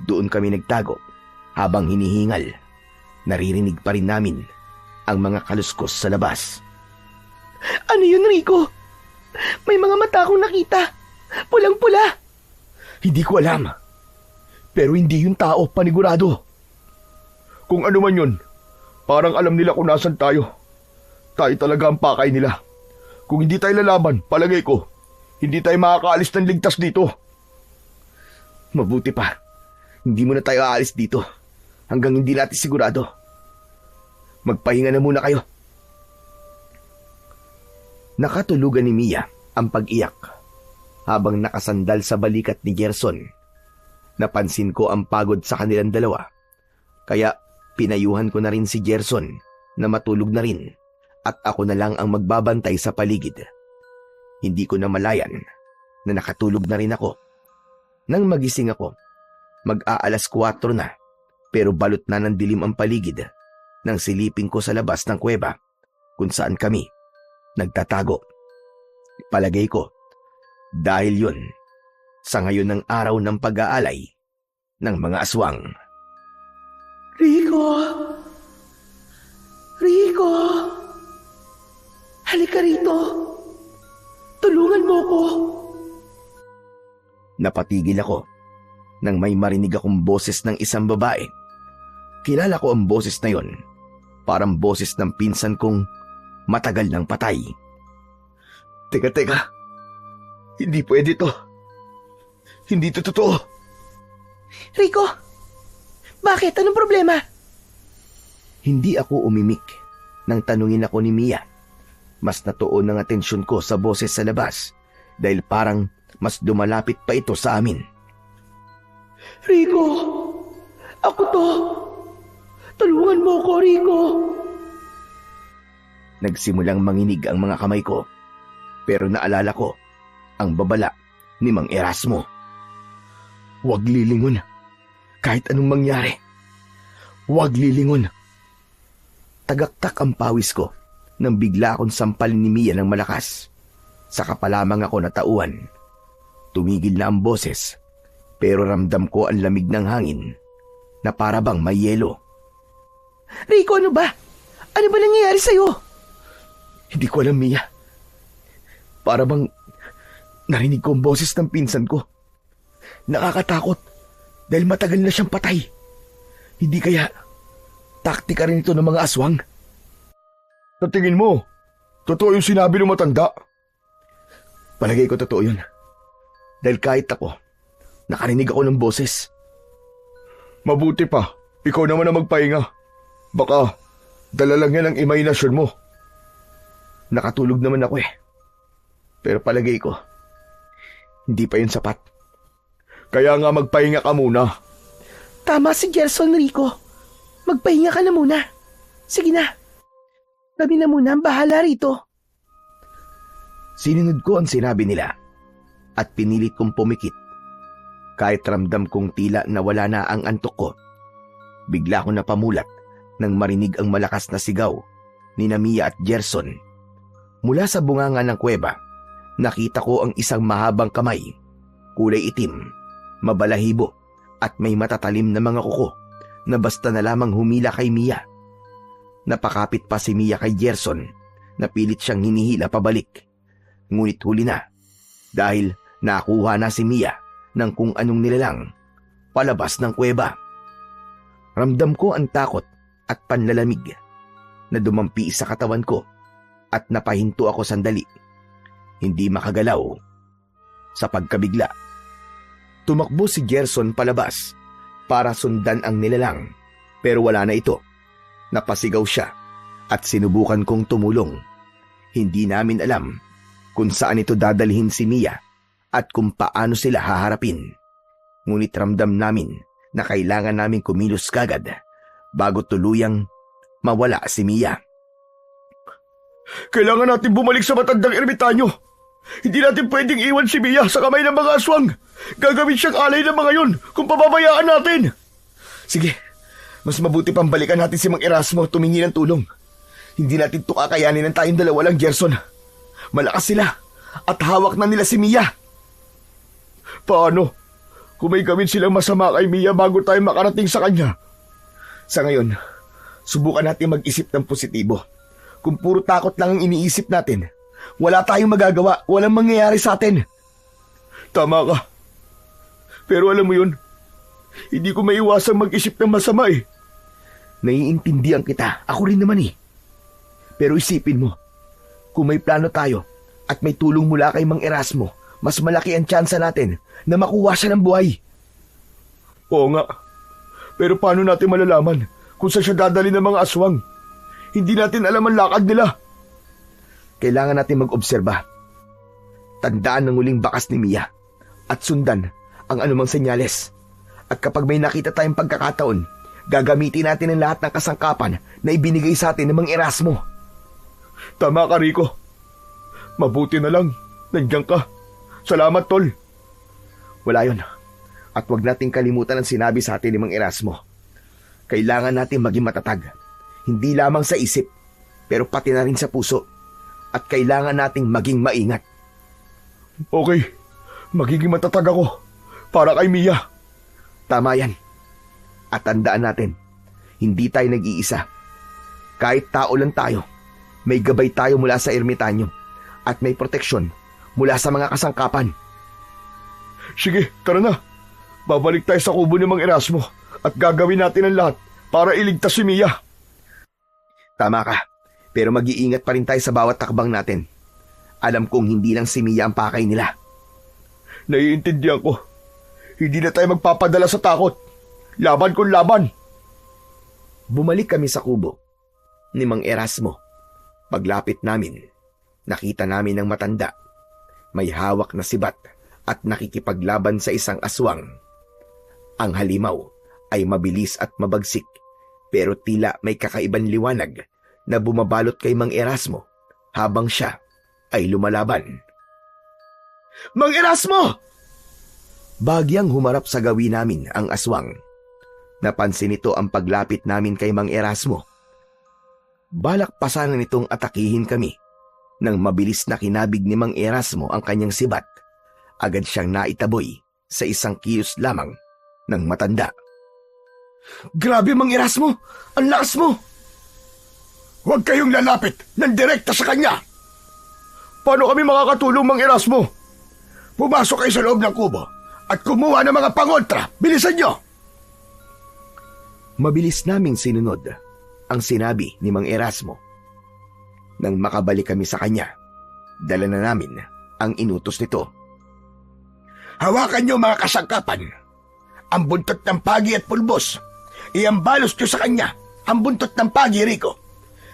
Doon kami nagtago habang hinihingal. Naririnig pa rin namin ang mga kaluskos sa labas. Ano yun, Rico? May mga mata akong nakita. Pulang-pula. Hindi ko alam. Pero hindi yung tao, panigurado. Kung ano man yun, parang alam nila kung nasan tayo. Tayo talaga ang pakay nila. Kung hindi tayo lalaban, palagay ko, hindi tayo makakaalis ng ligtas dito. Mabuti pa. Hindi muna tayo aalis dito hanggang hindi natin sigurado. Magpahinga na muna kayo. Nakatulugan ni Mia ang pag-iyak habang nakasandal sa balikat ni Gerson. Napansin ko ang pagod sa kanilang dalawa, kaya pinayuhan ko na rin si Gerson na matulog na rin at ako na lang ang magbabantay sa paligid. Hindi ko na malayan na nakatulog na rin ako. Nang magising ako, mag-aalas 4 na, pero balot na ng dilim ang paligid nang silipin ko sa labas ng kuweba kung saan kami nagtatago. Palagay ko, dahil yun sa ngayon ng araw ng pag-aalay ng mga aswang. Rico! Rico! Halika rito. Tulungan mo ko. Napatigil ako nang may marinig akong boses ng isang babae. Kilala ko ang boses na yon. Parang boses ng pinsan kong matagal nang patay. Teka. Hindi pwede to. Hindi to totoo. Rico! Bakit? Anong problema? Hindi ako umimik nang tanungin ako ni Mia. Mas natuon ang atensyon ko sa boses sa labas dahil parang mas dumalapit pa ito sa amin. Rico! Ako to! Tulungan mo ko, Rico! Nagsimulang manginig ang mga kamay ko, pero naalala ko ang babala ni Mang Erasmo. Huwag lilingon. Kahit anong mangyari. Huwag lilingon. Tagaktak ang pawis ko nang bigla akong sampalin ni Mia ng malakas. Saka pa lamang ako natauhan. Tumigil na ang boses, pero ramdam ko ang lamig ng hangin na para bang may yelo. Rico, ano ba? Ano ba nangyayari sa'yo? Hindi ko alam, Mia. Para bang narinig ko ang boses ng pinsan ko. Nakakatakot dahil matagal na siyang patay. Hindi kaya taktika rin ito ng mga aswang? Sa tingin mo, totoo yung sinabi ng matanda? Palagay ko totoo yun. Dahil kahit ako, nakarinig ako ng boses. Mabuti pa, ikaw naman ang magpahinga. Baka dala lang yan ang imahinasyon mo. Nakatulog naman ako eh. Pero palagay ko, hindi pa yun sapat. Kaya nga magpahinga ka muna. Tama si Gerson, Rico. Magpahinga ka na muna. Sige na. Kami na muna ang bahala rito. Sinunod ko ang sinabi nila at pinilit kong pumikit. Kahit ramdam kong tila nawala na ang antok ko, bigla ko napamulat nang marinig ang malakas na sigaw ni Mia at Gerson. Mula sa bunganga ng kuweba nakita ko ang isang mahabang kamay, kulay itim, mabalahibo at may matatalim na mga kuko na basta na lamang humila kay Mia. Napakapit pa si Mia kay Gerson na pilit siyang hinihila pabalik. Ngunit huli na dahil nakuha na si Mia ng kung anong nilalang palabas ng kuweba. Ramdam ko ang takot at panlalamig na dumampi sa katawan ko at napahinto ako sandali. Hindi makagalaw sa pagkabigla. Tumakbo si Gerson palabas para sundan ang nilalang pero wala na ito. Napasigaw siya at sinubukan kong tumulong. Hindi namin alam kung saan ito dadalhin si Mia at kung paano sila haharapin. Ngunit ramdam namin na kailangan namin kumilos kagad bago tuluyang mawala si Mia. Kailangan natin bumalik sa matandang ermitanyo. Hindi natin pwedeng iwan si Mia sa kamay ng mga aswang. Gagawin siyang alay ng mga yun kung pababayaan natin. Sige, mas mabuti pang balikan natin si Mang Erasmo at tumingi ng tulong. Hindi natin ito kakayanin ng tayong dalawa lang, Gerson. Malakas sila at hawak na nila si Mia. Paano kung may gawin silang masama kay Mia bago tayo makarating sa kanya? Sa ngayon, subukan natin mag-isip ng positibo. Kung puro takot lang ang iniisip natin, wala tayong magagawa, walang mangyayari sa atin. Tama ka. Pero alam mo yun, hindi ko maiwasang mag-isip ng masama eh. Naiintindihan kita, ako rin naman eh. Pero isipin mo, kung may plano tayo at may tulong mula kay Mang Erasmo, mas malaki ang tsansa natin na makuha siya ng buhay. Oo nga. Pero paano natin malalaman kung saan siya dadali ng mga aswang? Hindi natin alam ang lakad nila. Kailangan natin mag-obserba. Tandaan ang huling bakas ni Mia at sundan ang anumang senyales. At kapag may nakita tayong pagkakataon, gagamitin natin ang lahat ng kasangkapan na ibinigay sa atin ng Mang Erasmo. Tama ka, Rico. Mabuti na lang. Nandiyan ka. Salamat, Tol. Wala yun. At huwag nating kalimutan ang sinabi sa atin ni Mang Erasmo. Kailangan natin maging matatag. Hindi lamang sa isip, pero pati na rin sa puso. At kailangan nating maging maingat. Okay. Magiging matatag ako. Para kay Mia. Tama yan. At tandaan natin, hindi tayo nag-iisa. Kahit tao lang tayo, may gabay tayo mula sa ermitanyo at may proteksyon mula sa mga kasangkapan. Sige, tara na. Babalik tayo sa kubo ni Mang Erasmo at gagawin natin ang lahat para iligtas si Mia. Tama ka, pero mag-iingat pa rin tayo sa bawat takbang natin. Alam kong hindi lang si Mia ang pakay nila. Naiintindihan ko. Hindi na tayo magpapadala sa takot. Laban kung laban. Bumalik kami sa kubo ni Mang Erasmo. Paglapit namin, nakita namin ang matanda. May hawak na sibat at nakikipaglaban sa isang aswang. Ang halimaw ay mabilis at mabagsik, pero tila may kakaibang liwanag na bumabalot kay Mang Erasmo habang siya ay lumalaban. Mang Erasmo! Bagyang humarap sa gawin namin ang aswang. Napansin nito ang paglapit namin kay Mang Erasmo. Balak pa sana nitong atakihin kami. Nang mabilis na kinabig ni Mang Erasmo ang kanyang sibat, agad siyang naitaboy sa isang kilos lamang ng matanda. Grabe, Mang Erasmo! Ang lakas mo! Huwag kayong lalapit ng direkta sa kanya! Paano kami makakatulong, Mang Erasmo? Pumasok kayo sa loob ng kubo at kumuha ng mga pangontra. Bilisan nyo! Mabilis naming sinunod ang sinabi ni Mang Erasmo. Nang makabalik kami sa kanya, dala na namin ang inutos nito. Hawakan nyo mga kasangkapan. Ang buntot ng pagi at pulbos. Iambalos nyo sa kanya ang buntot ng pagi, Rico.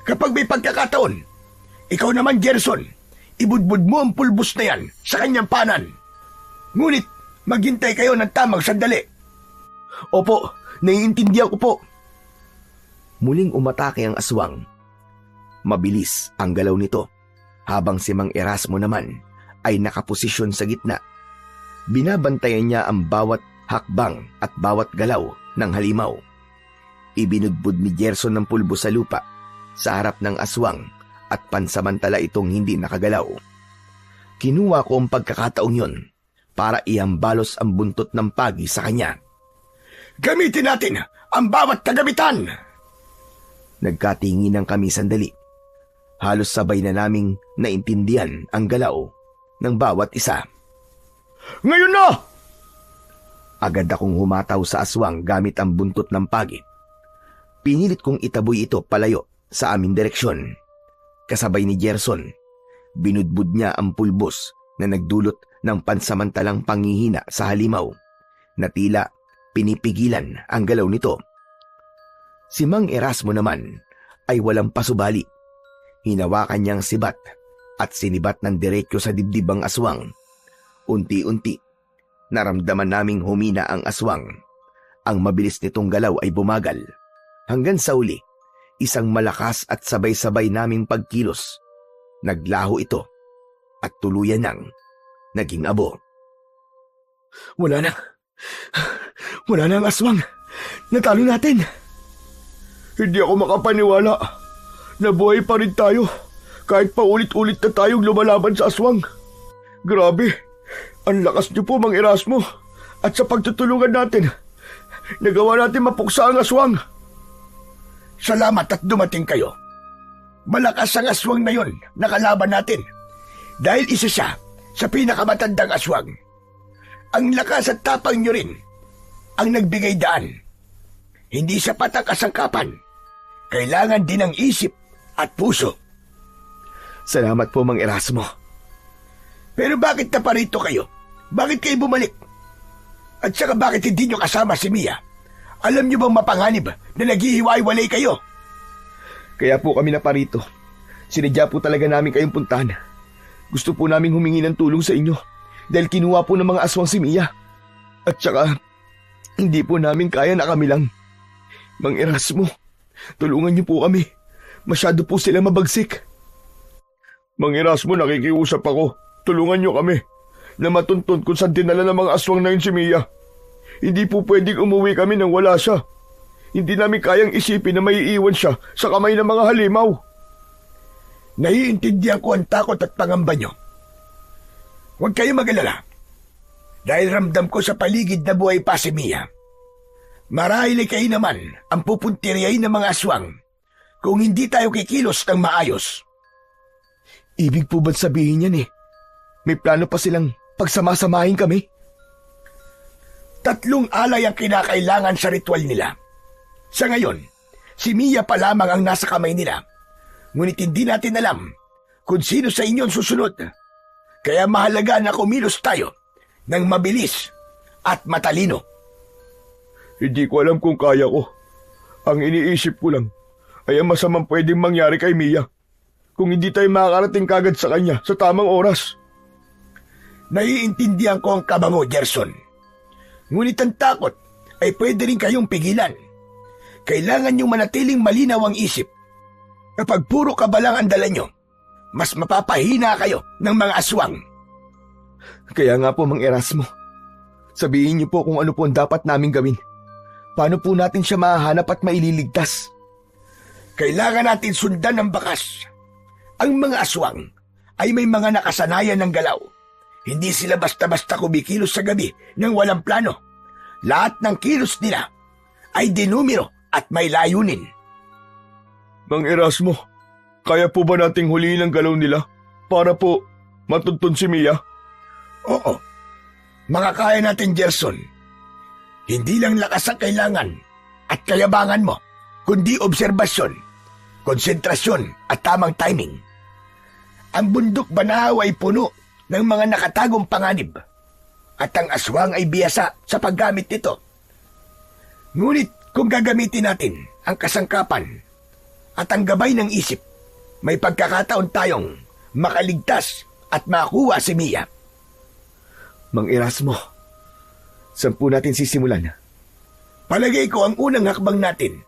Kapag may pagkakataon, ikaw naman, Gerson, ibudbud mo ang pulbos na yan sa kanyang panan. Ngunit, maghintay kayo ng tamang sandali. Opo, naiintindihan ko po. Muling umatake ang aswang. Mabilis ang galaw nito, habang si Mang Erasmo naman ay nakaposisyon sa gitna. Binabantayan niya ang bawat hakbang at bawat galaw ng halimaw. Ibinudbud ni Gerson ng pulbo sa lupa sa harap ng aswang at pansamantala itong hindi nakagalaw. Kinuha ko ang pagkakataong yon para iambalos ang buntot ng pagi sa kanya. Gamitin natin ang bawat kagamitan! Nagkatinginan kami sandali. Halos sabay na naming naintindihan ang galaw ng bawat isa. Ngayon na! Agad akong humataw sa aswang gamit ang buntot ng pagi. Pinilit kong itaboy ito palayo sa aming direksyon. Kasabay ni Gerson, binudbud niya ang pulbos na nagdulot ng pansamantalang panghihina sa halimaw na tila pinipigilan ang galaw nito. Si Mang Erasmo naman ay walang pasubali. Hinawakan niyang sibat at sinibat ng diretso sa dibdib ang aswang. Unti-unti, naramdaman naming humina ang aswang. Ang mabilis nitong galaw ay bumagal. Hanggang sa uli, isang malakas at sabay-sabay naming pagkilos. Naglaho ito at tuluyan nang naging abo. Wala na. Wala na ang aswang. Natalo natin. Hindi ako makapaniwala. Nabuhay pa rin tayo kahit paulit-ulit na tayong lumalaban sa aswang. Grabe. Ang lakas niyo po, Mang Erasmo. At sa pagtutulungan natin, nagawa natin mapuksa ang aswang. Salamat at dumating kayo. Malakas ang aswang na yon na kalaban natin. Dahil isa siya sa pinakamatandang aswang. Ang lakas at tapang nyo rin ang nagbigay daan. Hindi sapat ang kasangkapan. Kailangan din ng isip at puso. Salamat po, Mang Erasmo. Pero bakit na parito kayo? Bakit kayo bumalik? At saka bakit hindi nyo kasama si Mia? Alam nyo bang mapanganib na naghihiwa-walay kayo? Kaya po kami naparito. Sinadya po talaga namin kayong puntahan. Gusto po naming humingi ng tulong sa inyo dahil kinuha po ng mga aswang si Mia. At saka, hindi po namin kaya na kami lang. Mang Erasmo, tulungan niyo po kami. Masyado po sila mabagsik. Mang Erasmo, nakikiusap ako. Tulungan niyo kami na matuntun kung saan dinala ng mga aswang na yun si Mia. Hindi po pwedeng umuwi kami nang wala siya. Hindi namin kayang isipin na maiiwan siya sa kamay ng mga halimaw. Naiintindihan ko ang takot at pangamba nyo. Huwag kayo mag-alala. Dahil ramdam ko sa paligid na buhay pa si Mia. Marahil kayo naman ang pupuntiryahin ng mga aswang kung hindi tayo kikilos ng maayos. Ibig po ba't sabihin yan May plano pa silang pagsamasamahin kami? 3 alay ang kinakailangan sa ritual nila. Sa ngayon, si Mia pa lamang ang nasa kamay nila. Ngunit hindi natin alam kung sino sa inyo ang susunod. Kaya mahalaga na kumilos tayo ng mabilis at matalino. Hindi ko alam kung kaya ko. Ang iniisip ko lang ay ang masamang pwedeng mangyari kay Mia kung hindi tayo makakarating kagad sa kanya sa tamang oras. Naiintindihan ko ang kabango, Gerson. Ngunit ang takot ay pwede rin kayong pigilan. Kailangan niyong manatiling malinaw ang isip. Kapag puro kabalang ang dala nyo, mas mapapahina kayo ng mga aswang. Kaya nga po, Mang Erasmo. Sabihin niyo po kung ano po ang dapat naming gawin. Paano po natin siya mahahanap at maililigtas? Kailangan natin sundan ng bakas. Ang mga aswang ay may mga nakasanayan ng galaw. Hindi sila basta-basta kumikilos sa gabi nang walang plano. Lahat ng kilos nila ay dinumero at may layunin. Mang Erasmo, kaya po ba nating huliin ang galaw nila para po matuntun si Mia? Oo, makakaya natin, Gerson. Hindi lang lakas ang kailangan at kayabangan mo, kundi obserbasyon, konsentrasyon at tamang timing. Ang bundok Banahaw ay puno ng mga nakatagong panganib at ang aswang ay biyasa sa paggamit nito. Ngunit kung gagamitin natin ang kasangkapan at ang gabay ng isip, may pagkakataon tayong makaligtas at makuha si Mia. Mang Erasmo, saan po natin sisimulan? Palagay ko ang unang hakbang natin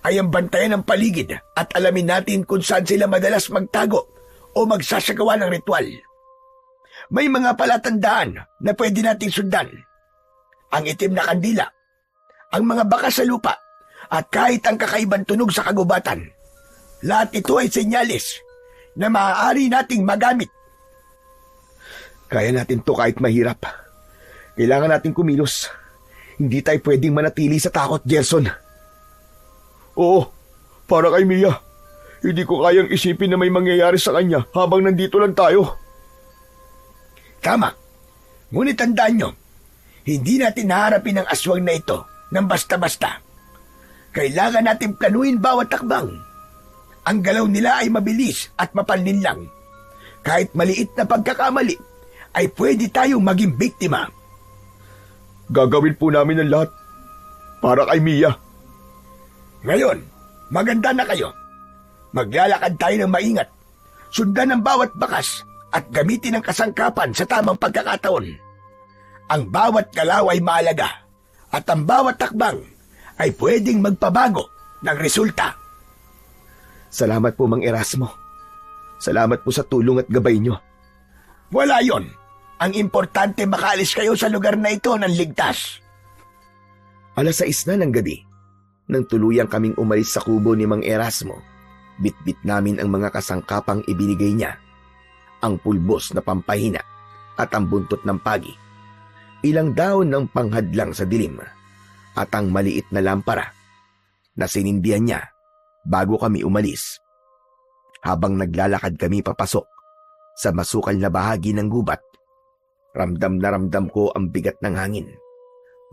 ay ang bantayan ng paligid at alamin natin kung saan sila madalas magtago o magsasagawa ng ritual. May mga palatandaan na pwede nating sundan. Ang itim na kandila, ang mga bakas sa lupa, at kahit ang kakaibang tunog sa kagubatan. Lahat ito ay senyalis na maaari nating magamit. Kaya natin to kahit mahirap. Kailangan natin kumilos. Hindi tayo pwedeng manatili sa takot, Gerson. Oo, para kay Mia. Hindi ko kayang isipin na may mangyayari sa kanya habang nandito lang tayo. Tama. Ngunit tandaan nyo, hindi natin haharapin ang aswang na ito ng basta-basta. Kailangan natin planuin bawat takbang. Ang galaw nila ay mabilis at mapanlinlang. Kahit maliit na pagkakamali, ay pwede tayong maging biktima. Gagawin po namin ang lahat para kay Mia. Ngayon, maganda na kayo. Maglalakad tayo ng maingat. Sundan ang bawat bakas at gamitin ang kasangkapan sa tamang pagkakataon. Ang bawat galaw ay mahalaga at ang bawat takbang ay pwedeng magpabago ng resulta. Salamat po, Mang Erasmo. Salamat po sa tulong at gabay nyo. Wala yon. Ang importante makaalis kayo sa lugar na ito ng ligtas. 6:00 na ng gabi, nang tuluyang kaming umalis sa kubo ni Mang Erasmo, bitbit namin ang mga kasangkapang ibinigay niya, ang pulbos na pampahina at ang buntot ng pagi, ilang daon ng panghadlang sa dilim, at ang maliit na lampara na sinindihan niya bago kami umalis. Habang naglalakad kami papasok sa masukal na bahagi ng gubat, ramdam na ramdam ko ang bigat ng hangin.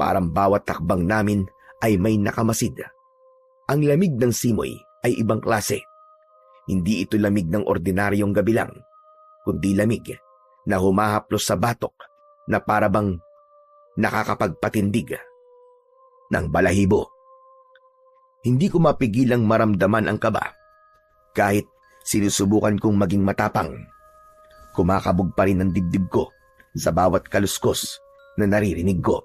Parang bawat takbang namin ay may nakamasid. Ang lamig ng simoy ay ibang klase. Hindi ito lamig ng ordinaryong gabi lang, kundi lamig na humahaplos sa batok na parabang nakakapagpatindig ng balahibo. Hindi ko mapigilang maramdaman ang kaba. Kahit sinusubukan kong maging matapang, kumakabog pa rin ang dibdib ko sa bawat kaluskos na naririnig ko.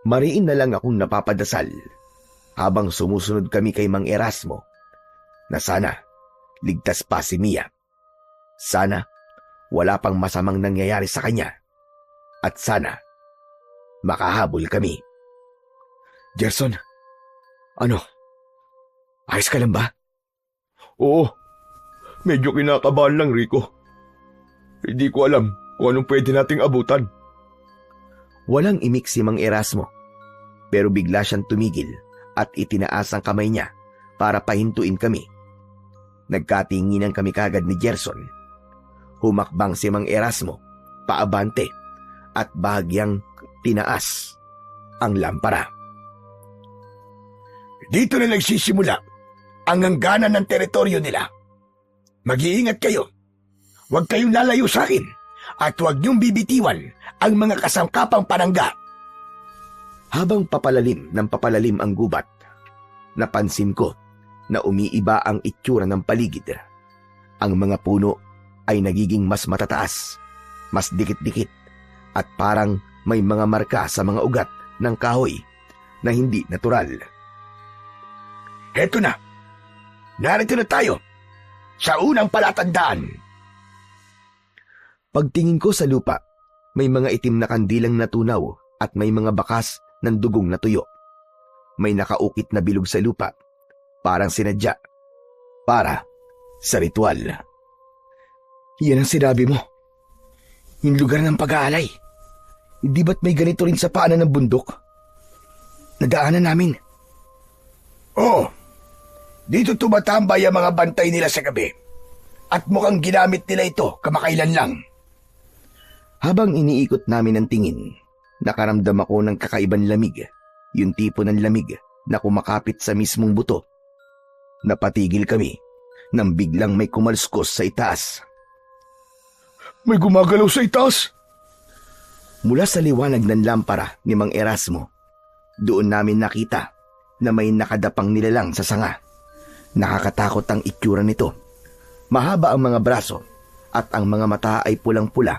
Mariin na lang akong napapadasal habang sumusunod kami kay Mang Erasmo na sana ligtas pa si Mia. Sana wala pang masamang nangyayari sa kanya at sana makahabol kami. Gerson, Ano? Ayos ka lang ba? oo, medyo kinakabahan lang, Rico. Hindi ko alam kung anong pwede nating abutan. Walang imik si Mang Erasmo, pero bigla siyang tumigil at itinaas ang kamay niya para pahintuin kami. Nagkatinginan kami kagad ni Gerson. Humakbang si Mang Erasmo paabante at bahagyang tinaas ang lampara. Dito na nagsisimula ang hangganan ng teritoryo nila. Mag-iingat kayo. Huwag kayong lalayo sa akin at huwag niyong bibitiwan ang mga kasangkapang panangga. Habang papalalim ang gubat, napansin ko na umiiba ang itsura ng paligid. Ang mga puno ay nagiging mas matataas, mas dikit-dikit, at parang may mga marka sa mga ugat ng kahoy na hindi natural. Heto na. Narito na tayo sa unang palatandaan. Pagtingin ko sa lupa, may mga itim na kandilang natunaw at may mga bakas ng dugong na tuyo. May nakaukit na bilog sa lupa, parang sinadya, para sa ritual. Yan ang sinabi mo. Yung lugar ng pag-aalay. Hindi ba't may ganito rin sa paanan ng bundok? Nadaanan namin. Oo. Dito tumatambay ang mga bantay nila sa gabi. At mukhang ginamit nila ito kamakailan lang. Habang iniikot namin ang tingin, nakaramdam ako ng kakaibang lamig. Yung tipo ng lamig na kumakapit sa mismong buto. Napatigil kami nang biglang may kumalskos sa itaas. May gumagalaw sa itaas! Mula sa liwanag ng lampara ni Mang Erasmo, doon namin nakita na may nakadapang nilalang sa sanga. Nakakatakot ang itsura nito. Mahaba ang mga braso at ang mga mata ay pulang-pula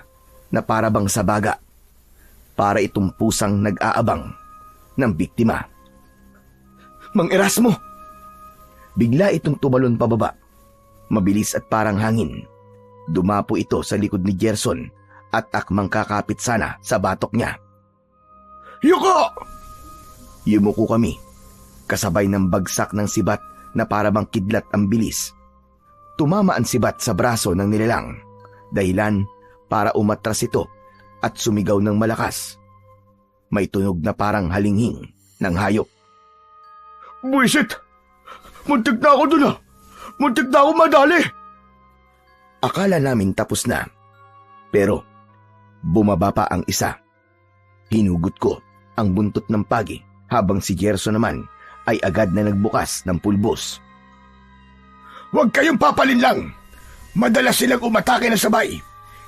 na parabang sa baga. Para itong pusang nag-aabang ng biktima. Mang Erasmo! Bigla itong tumalon pababa. Mabilis at parang hangin. Dumapo ito sa likod ni Gerson at akmang kakapit sana sa batok niya. Yuko! Yumuko kami, kasabay ng bagsak ng sibat na parabang kidlat ang bilis. Tumama ang sibat sa braso ng nilalang, dahilan para umatras ito at sumigaw ng malakas. May tunog na parang halinghing ng hayop. Buisit! Muntik na ako dun ah! Muntik na ako madali! Akala namin tapos na. Pero bumaba pa ang isa. Hinugot ko ang buntot ng pagi habang si Gerson naman ay agad na nagbukas ng pulbos. Huwag kayong papalinlang. Madalas silang umatake na sabay.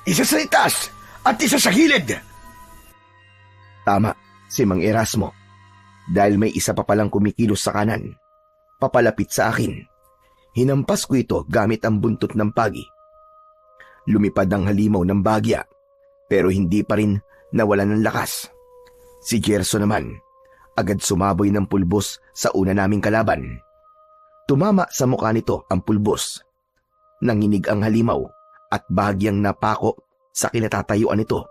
Isa sa itaas at isa sa gilid. Tama si Mang Erasmo. Dahil may isa pa palang kumikilos sa kanan. Papalapit sa akin. Hinampas ko ito gamit ang buntot ng pagi. Lumipad ang halimaw ng bagya, pero hindi pa rin nawalan ng lakas. Si Gerson naman, agad sumaboy ng pulbos sa una naming kalaban. Tumama sa mukha nito ang pulbos. Nanginig ang halimaw at bahagyang napako sa kinatatayuan nito.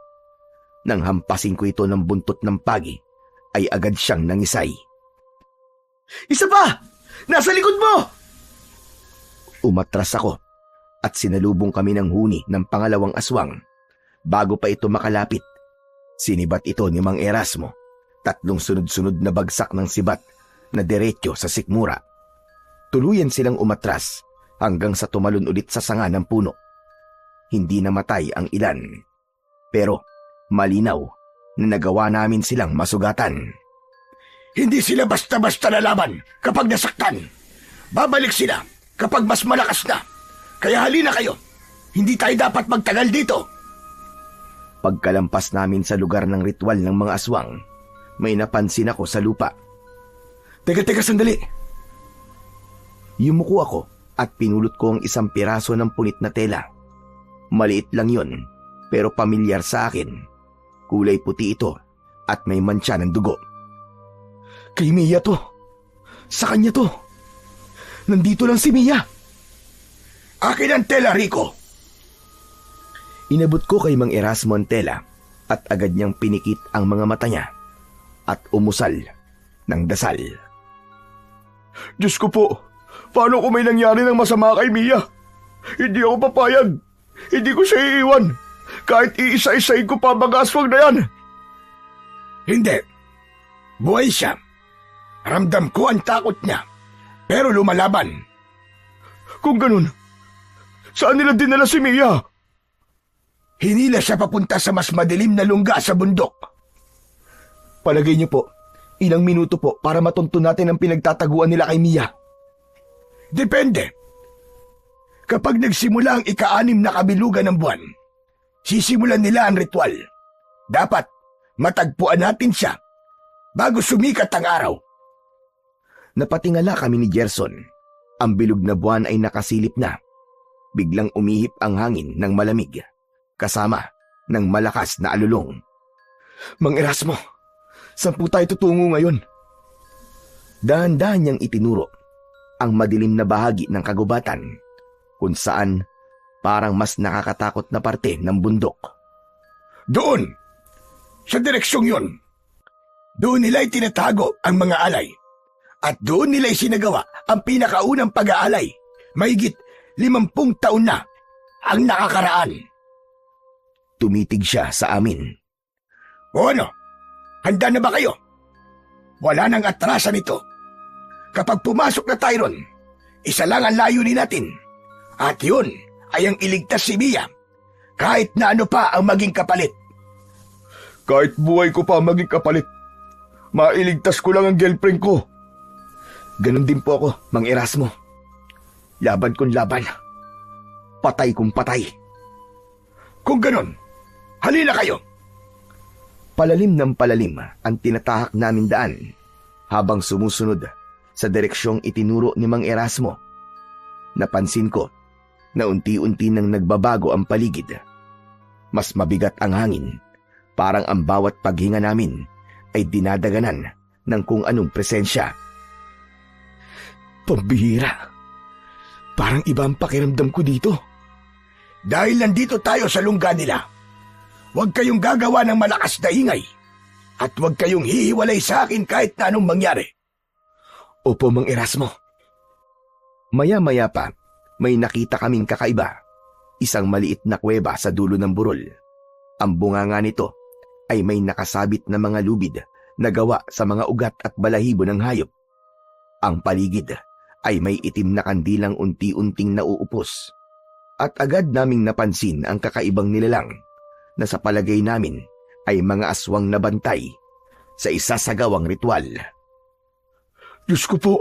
Nang hampasin ko ito ng buntot ng pagi, ay agad siyang nangisay. Isa pa! Nasa likod mo! Umatras ako at sinalubong kami ng huni ng pangalawang aswang. Bago pa ito makalapit, sinibat ito ni Mang Erasmo. 3 sunod-sunod na bagsak ng sibat na diretso sa sikmura. Tuluyan silang umatras hanggang sa tumalon ulit sa sanga ng puno. Hindi namatay ang ilan, pero malinaw na nagawa namin silang masugatan. Hindi sila basta-basta lalaban kapag nasaktan. Babalik sila kapag mas malakas na. Kaya halina kayo. Hindi tayo dapat magtagal dito. Pagkalampas namin sa lugar ng ritual ng mga aswang, may napansin ako sa lupa. Teka, sandali. Yumuko ako at pinulot ko ang isang piraso ng punit na tela. Maliit lang yon, pero pamilyar sa akin. Kulay puti ito at may mantsa ng dugo. Kay Mia to. Sa kanya to. Nandito lang si Mia. Akin ang tela, Rico. Inabot ko kay Mang Erasmo ang tela at agad niyang pinikit ang mga mata niya at umusal ng dasal. Diyos ko po, paano kung may nangyari ng masama kay Mia? Hindi ako papayag. Hindi ko siya iiwan. Kahit iisa-isahin ko pa mga aswang na yan. Hindi. Buhay siya. Ramdam ko ang takot niya. Pero lumalaban. Kung ganun, saan nila dinala si Mia? Hinila siya papunta sa mas madilim na lungga sa bundok. Palagay niyo po, ilang minuto po para matunto natin ang pinagtataguan nila kay Mia. Depende. Kapag nagsimula ang ika-6 na kabilugan ng buwan, sisimulan nila ang ritual. Dapat matagpuan natin siya bago sumikat ang araw. Napatingala kami ni Gerson. Ang bilog na buwan ay nakasilip na. Biglang umihip ang hangin ng malamig, kasama ng malakas na alulong. Mang Erasmo, saan po tayo tutungo ngayon? Dahan-dahan niyang itinuro ang madilim na bahagi ng kagubatan, kung saan parang mas nakakatakot na parte ng bundok. Doon! Sa direksyong yun. Doon nila itinatago ang mga alay. At doon nila isinagawa ang pinakaunang pag-aalay. Mahigit 50 taon na ang nakakaraan. Tumitig siya sa amin. O ano? Handa na ba kayo? Wala nang atrasan ito. Kapag pumasok na tayo ron, isa lang ang layunin natin. At yun ay ang iligtas si Mia. Kahit na ano pa ang maging kapalit. Kahit buhay ko pa maging kapalit, mailigtas ko lang ang girlfriend ko. Ganon din po ako, Mang Erasmo. Laban kong laban. Patay kong patay. Kung ganon, halina kayo. Palalim ng palalim ang tinatahak namin daan habang sumusunod sa direksyong itinuro ni Mang Erasmo. Napansin ko na unti-unti nang nagbabago ang paligid. Mas mabigat ang hangin, parang ang bawat paghinga namin ay dinadaganan ng kung anong presensya. Pambihira. Parang iba ang pakiramdam ko dito. Dahil nandito tayo sa lungga nila, huwag kayong gagawa ng malakas na ingay at huwag kayong hihiwalay sa akin kahit na anong mangyari. Opo, Mang Erasmo. Maya-maya pa, may nakita kaming kakaiba. isang maliit na kuweba sa dulo ng burol. Ang bunganga nito ay may nakasabit na mga lubid na gawa sa mga ugat at balahibo ng hayop. Ang paligid ay may itim na kandilang unti-unting nauupos. At agad naming napansin ang kakaibang nilalang na sa palagay namin ay mga aswang na bantay sa isasagawang ritual. Diyos ko po,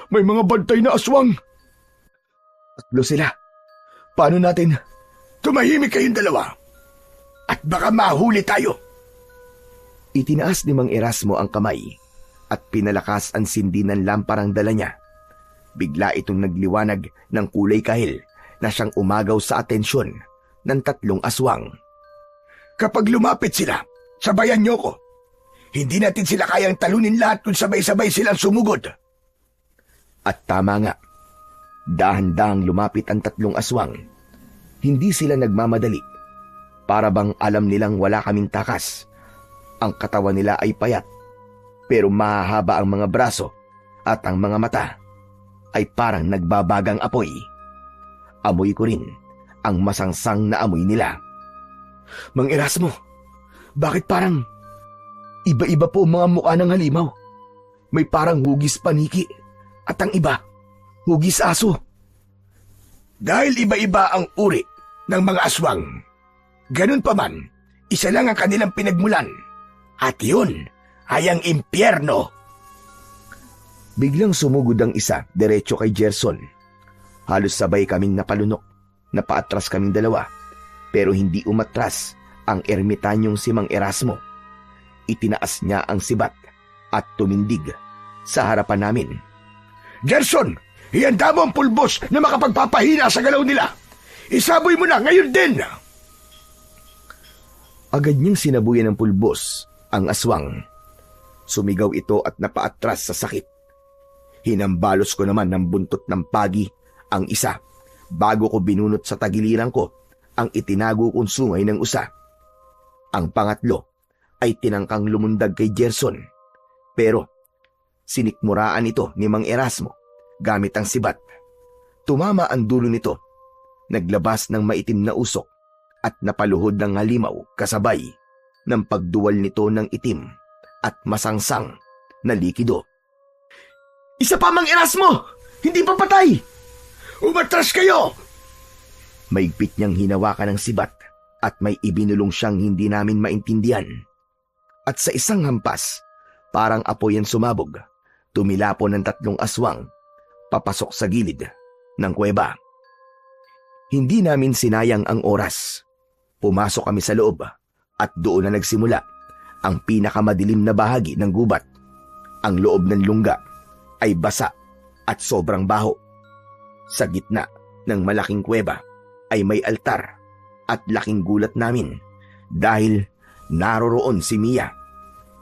may mga bantay na aswang. Tatlo sila. Paano natin? Tumahimik kayong dalawa. At baka mahuli tayo. Itinaas ni Mang Erasmo ang kamay at pinalakas ang sindi ng lamparang dala niya. Bigla itong nagliwanag ng kulay kahil na siyang umagaw sa atensyon ng tatlong aswang. Kapag lumapit sila, sabayan niyo ko. Hindi natin sila kayang talunin lahat kung sabay-sabay silang sumugod. At tama nga. Dahan-dahang lumapit ang tatlong aswang. Hindi sila nagmamadali. Para bang alam nilang wala kaming takas. Ang katawan nila ay payat, pero mahahaba ang mga braso at ang mga mata ay parang nagbabagang apoy. Amoy ko rin ang masangsang na amoy nila. Mang Erasmo, bakit parang iba-iba po ang mga mukha ng halimaw. May parang hugis paniki at ang iba, hugis aso. Dahil iba-iba ang uri ng mga aswang, ganun pa man, isa lang ang kanilang pinagmulan. At yun ay ang impyerno. Biglang sumugod ang isa diretso kay Gerson. Halos sabay kaming napalunok. Napaatras kaming dalawa. Pero hindi umatras ang ermitanyong si Mang Erasmo. Itinaas niya ang sibat at tumindig sa harapan namin. Gerson, ihanda mo ang pulbos na makapagpapahina sa galaw nila. Isaboy mo na ngayon din. Agad niyang sinabuyan ng pulbos ang aswang. Sumigaw ito at napaatras sa sakit. Hinambalos ko naman ng buntot ng pagi ang isa bago ko binunot sa tagiliran ko ang itinago kong sungay ng usa. Ang pangatlo ay tinangkang lumundag kay Gerson, pero sinikmuraan ito ni Mang Erasmo gamit ang sibat. Tumama ang dulo nito, naglabas ng maitim na usok at napaluhod ng halimaw kasabay ng pagduwal nito ng itim at masangsang na likido. Isa pa, Mang Erasmo! Hindi pa patay! Umatras kayo! Maigpit niyang hinawakan ng sibat at may ibinulong siyang hindi namin maintindihan. At sa isang hampas, parang apoy ang sumabog, tumilapon ng tatlong aswang papasok sa gilid ng kuweba. Hindi namin sinayang ang oras. Pumasok kami sa loob at doon na nagsimula ang pinakamadilim na bahagi ng gubat. Ang loob ng lungga ay basa at sobrang baho. Sa gitna ng malaking kuweba ay may altar at laking gulat namin dahil naroroon si Mia.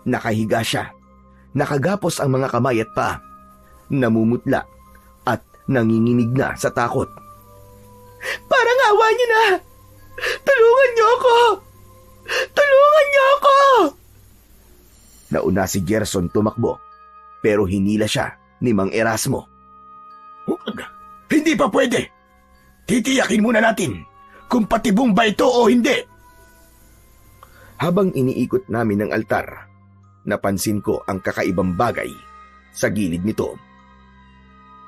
Nakahiga siya, nakagapos ang mga kamay at paa, namumutla at nanginginig na sa takot. Parang awa niyo na! Tulungan niyo ako! Tulungan niyo ako! Nauna si Gerson tumakbo, pero hinila siya ni Mang Erasmo. Huwag! Hindi pa pwede! Titiyakin muna natin kung patibong ba ito o hindi. Habang iniikot namin ang altar, napansin ko ang kakaibang bagay sa gilid nito.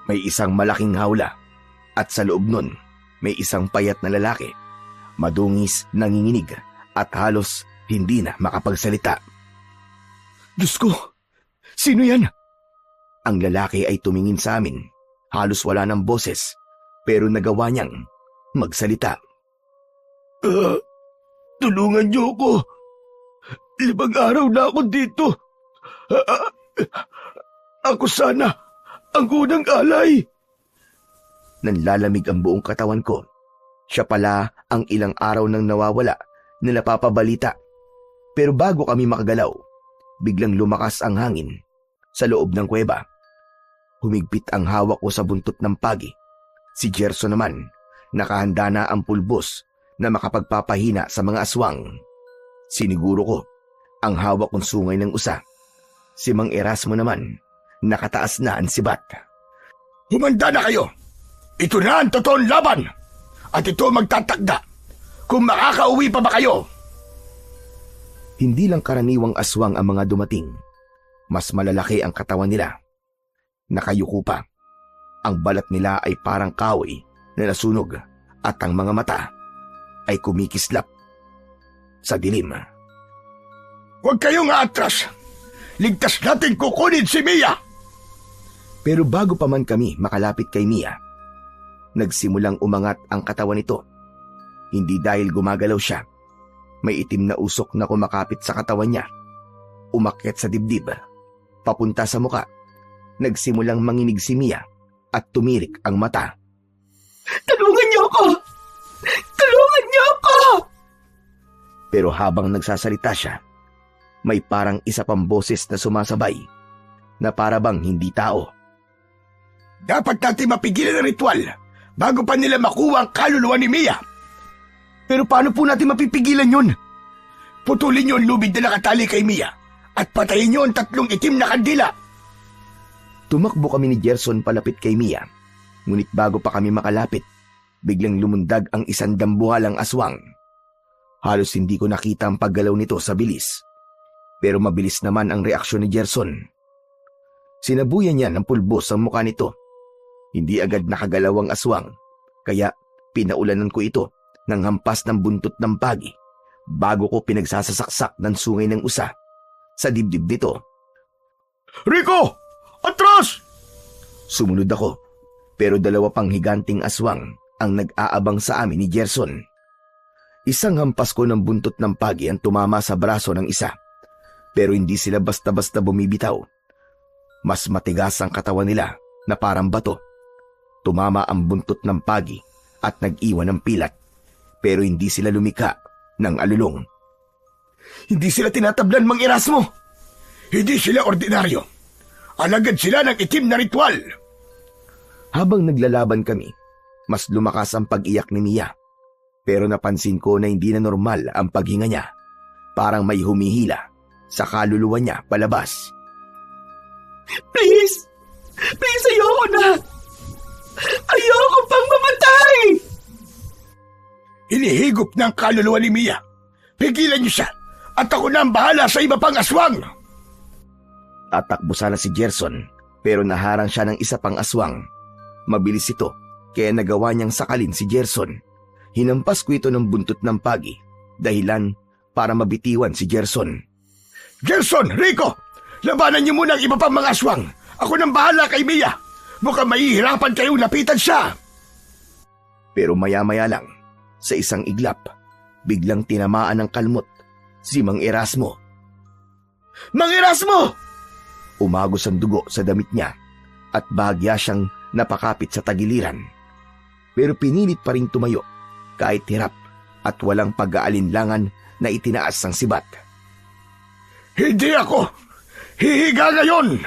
May isang malaking hawla at sa loob nun may isang payat na lalaki, madungis, nanginginig at halos hindi na makapagsalita. Diyos ko! Sino yan? Ang lalaki ay tumingin sa amin, halos wala ng boses, pero nagawa niyang magsalita. Tulungan niyo ako. 5 araw na ako dito. Ako sana ang unang alay. Nanlalamig ang buong katawan ko. Siya pala ang ilang araw nang nawawala na napapabalita. Pero bago kami makagalaw, biglang lumakas ang hangin sa loob ng kuweba. Humigpit ang hawak ko sa buntot ng pagi. Si Gerson naman, nakahanda na ang pulbos na makapagpapahina sa mga aswang. Siniguro ko ang hawak kong sungay ng usa. Si Mang Erasmo naman, nakataas na ang sibat. Humanda na kayo! Ito na ang totoong laban! At ito magtatakda kung makakauwi pa ba kayo. Hindi lang karaniwang aswang ang mga dumating. Mas malalaki ang katawan nila. Nakayuko pa. Ang balat nila ay parang kahoy na nasunog at ang mga mata ay kumikislap sa dilim. Huwag kayong aatras. Ligtas natin kukunin si Mia. Pero bago pa man kami makalapit kay Mia, nagsimulang umangat ang katawan nito. Hindi dahil gumagalaw siya. May itim na usok na kumakapit sa katawan niya. Umakyat sa dibdib, papunta sa muka. Nagsimulang manginig si Mia at tumirik ang mata. Tulungan niyo ako! Tulungan niyo ako! Pero habang nagsasalita siya, may parang isa pang boses na sumasabay na para bang hindi tao. Dapat natin mapigilan ang ritual bago pa nila makuha ang kaluluwa ni Mia. Pero paano po natin mapipigilan yun? Putulin niyo ang lubid na nakatali kay Mia at patayin niyo ang 3 itim na kandila. Tumakbo kami ni Gerson palapit kay Mia. Ngunit bago pa kami makalapit, biglang lumundag ang isang dambuhalang aswang. Halos hindi ko nakita ang paggalaw nito sa bilis. Pero mabilis naman ang reaksyon ni Gerson. Sinabuyan niya ng pulbos ang mukha nito. Hindi agad nakagalaw ang aswang, kaya pinaulanan ko ito ng hampas ng buntot ng pagi bago ko pinagsasasaksak ng sungay ng usa sa dibdib nito. Rico! Atras! Sumunod ako, pero 2 pang higanting aswang ang nag-aabang sa amin ni Gerson. Isang hampas ko ng buntot ng pagi ang tumama sa braso ng isa, pero hindi sila basta-basta bumibitaw. Mas matigas ang katawan nila na parang bato. Tumama ang buntot ng pagi at nag-iwan ng pilat, pero hindi sila lumika ng alulong. Hindi sila tinatablan, Mang Erasmo. Hindi sila ordinaryo. Alagad sila ng itim na ritual. Habang naglalaban kami, mas lumakas ang pag-iyak ni Mia. Pero napansin ko na hindi na normal ang paghinga niya. Parang may humihila sa kaluluwa niya palabas. Please! Please, ayoko na! Ayoko pang mamatay! Hinihigop ng kaluluwa ni Mia. Pigilan niyo siya at ako na ang bahala sa iba pang aswang. Tatakbo sana si Gerson, pero naharang siya ng isa pang aswang. Mabilis ito, kaya nagawa niyang sakalin si Gerson. Hinampas ko ito ng buntot ng pagi, dahilan para mabitiwan si Gerson. Gerson, Rico! Labanan niyo muna ang iba pang mga aswang. Ako nang bahala kay Mia. Mukhang mahihirapan kayong lapitan siya. Pero maya-maya lang, sa isang iglap, biglang tinamaan ng kalmot si Mang Erasmo. Mang Erasmo! Umagos ang dugo sa damit niya at bahagya siyang napakapit sa tagiliran. Pero pinilit pa rin tumayo kahit hirap at walang pag-aalinlangan na itinaas ang sibat. Hindi ako hihiga ngayon.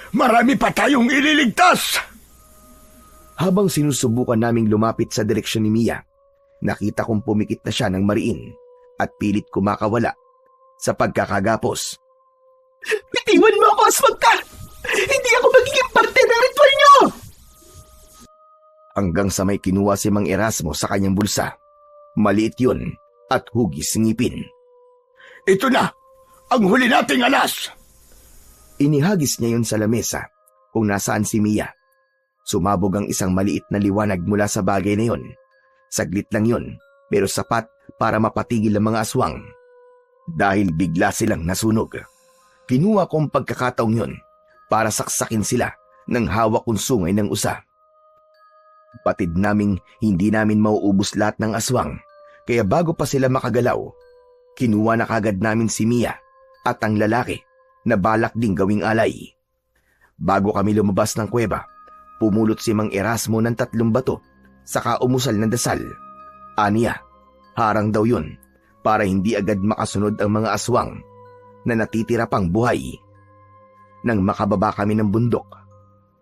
Marami pa tayong ililigtas. Habang sinusubukan naming lumapit sa direksyon ni Mia, nakita kong pumikit na siya ng mariin at pilit kumakawala sa pagkakagapos. Bitiwan mo ako, aswang ka! Hindi ako magiging parte ng ritual niyo! Hanggang sa may kinuha si Mang Erasmo sa kanyang bulsa. Maliit yun at hugis ngipin. Ito na ang huli nating alas. Inihagis niya yun sa lamesa kung nasaan si Mia. Sumabog ang isang maliit na liwanag mula sa bagay na yun. Saglit lang yun, pero sapat para mapatigil ang mga aswang. Dahil bigla silang nasunog. Kinuha ko ang pagkakataong yun para saksakin sila ng hawak kong sungay ng usa. Batid naming hindi namin mauubos lahat ng aswang, kaya bago pa sila makagalaw, kinuha na kagad namin si Mia at ang lalaki na balak ding gawing alay. Bago kami lumabas ng kuweba, pumulot si Mang Erasmo ng 3 bato, saka umusal ng dasal. Aniya, harang daw yun para hindi agad makasunod ang mga aswang na natitira pang buhay. Nang makababa kami ng bundok,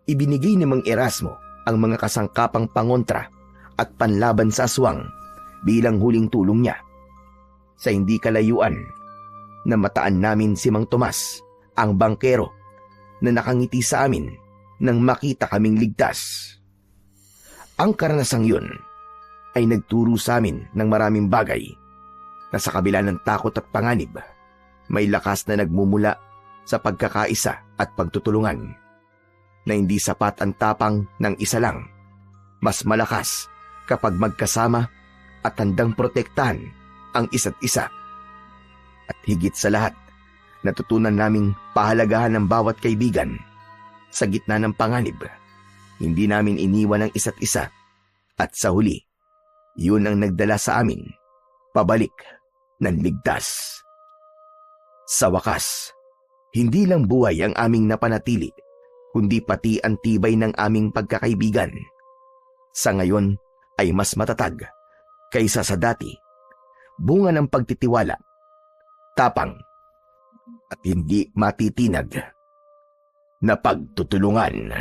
ibinigay ni Mang Erasmo ang mga kasangkapang pangontra at panlaban sa aswang bilang huling tulong niya. Sa hindi kalayuan, namataan namin si Mang Tomas, ang bangkero, na nakangiti sa amin nang makita kaming ligtas. Ang karanasang yun ay nagturo sa amin ng maraming bagay na sa kabila ng takot at panganib, may lakas na nagmumula sa pagkakaisa at pagtutulungan, na hindi sapat ang tapang ng isa lang. Mas malakas kapag magkasama at handang protektahan ang isa't isa. At higit sa lahat, natutunan naming pahalagahan ng bawat kaibigan. Sa gitna ng panganib, hindi namin iniwan ang isa't isa. At sa huli, yun ang nagdala sa amin pabalik ng ligtas. Sa wakas, hindi lang buhay ang aming napanatili, kundi pati ang tibay ng aming pagkakaibigan. Sa ngayon ay mas matatag kaysa sa dati, bunga ng pagtitiwala, tapang, at hindi matitinag na pagtutulungan.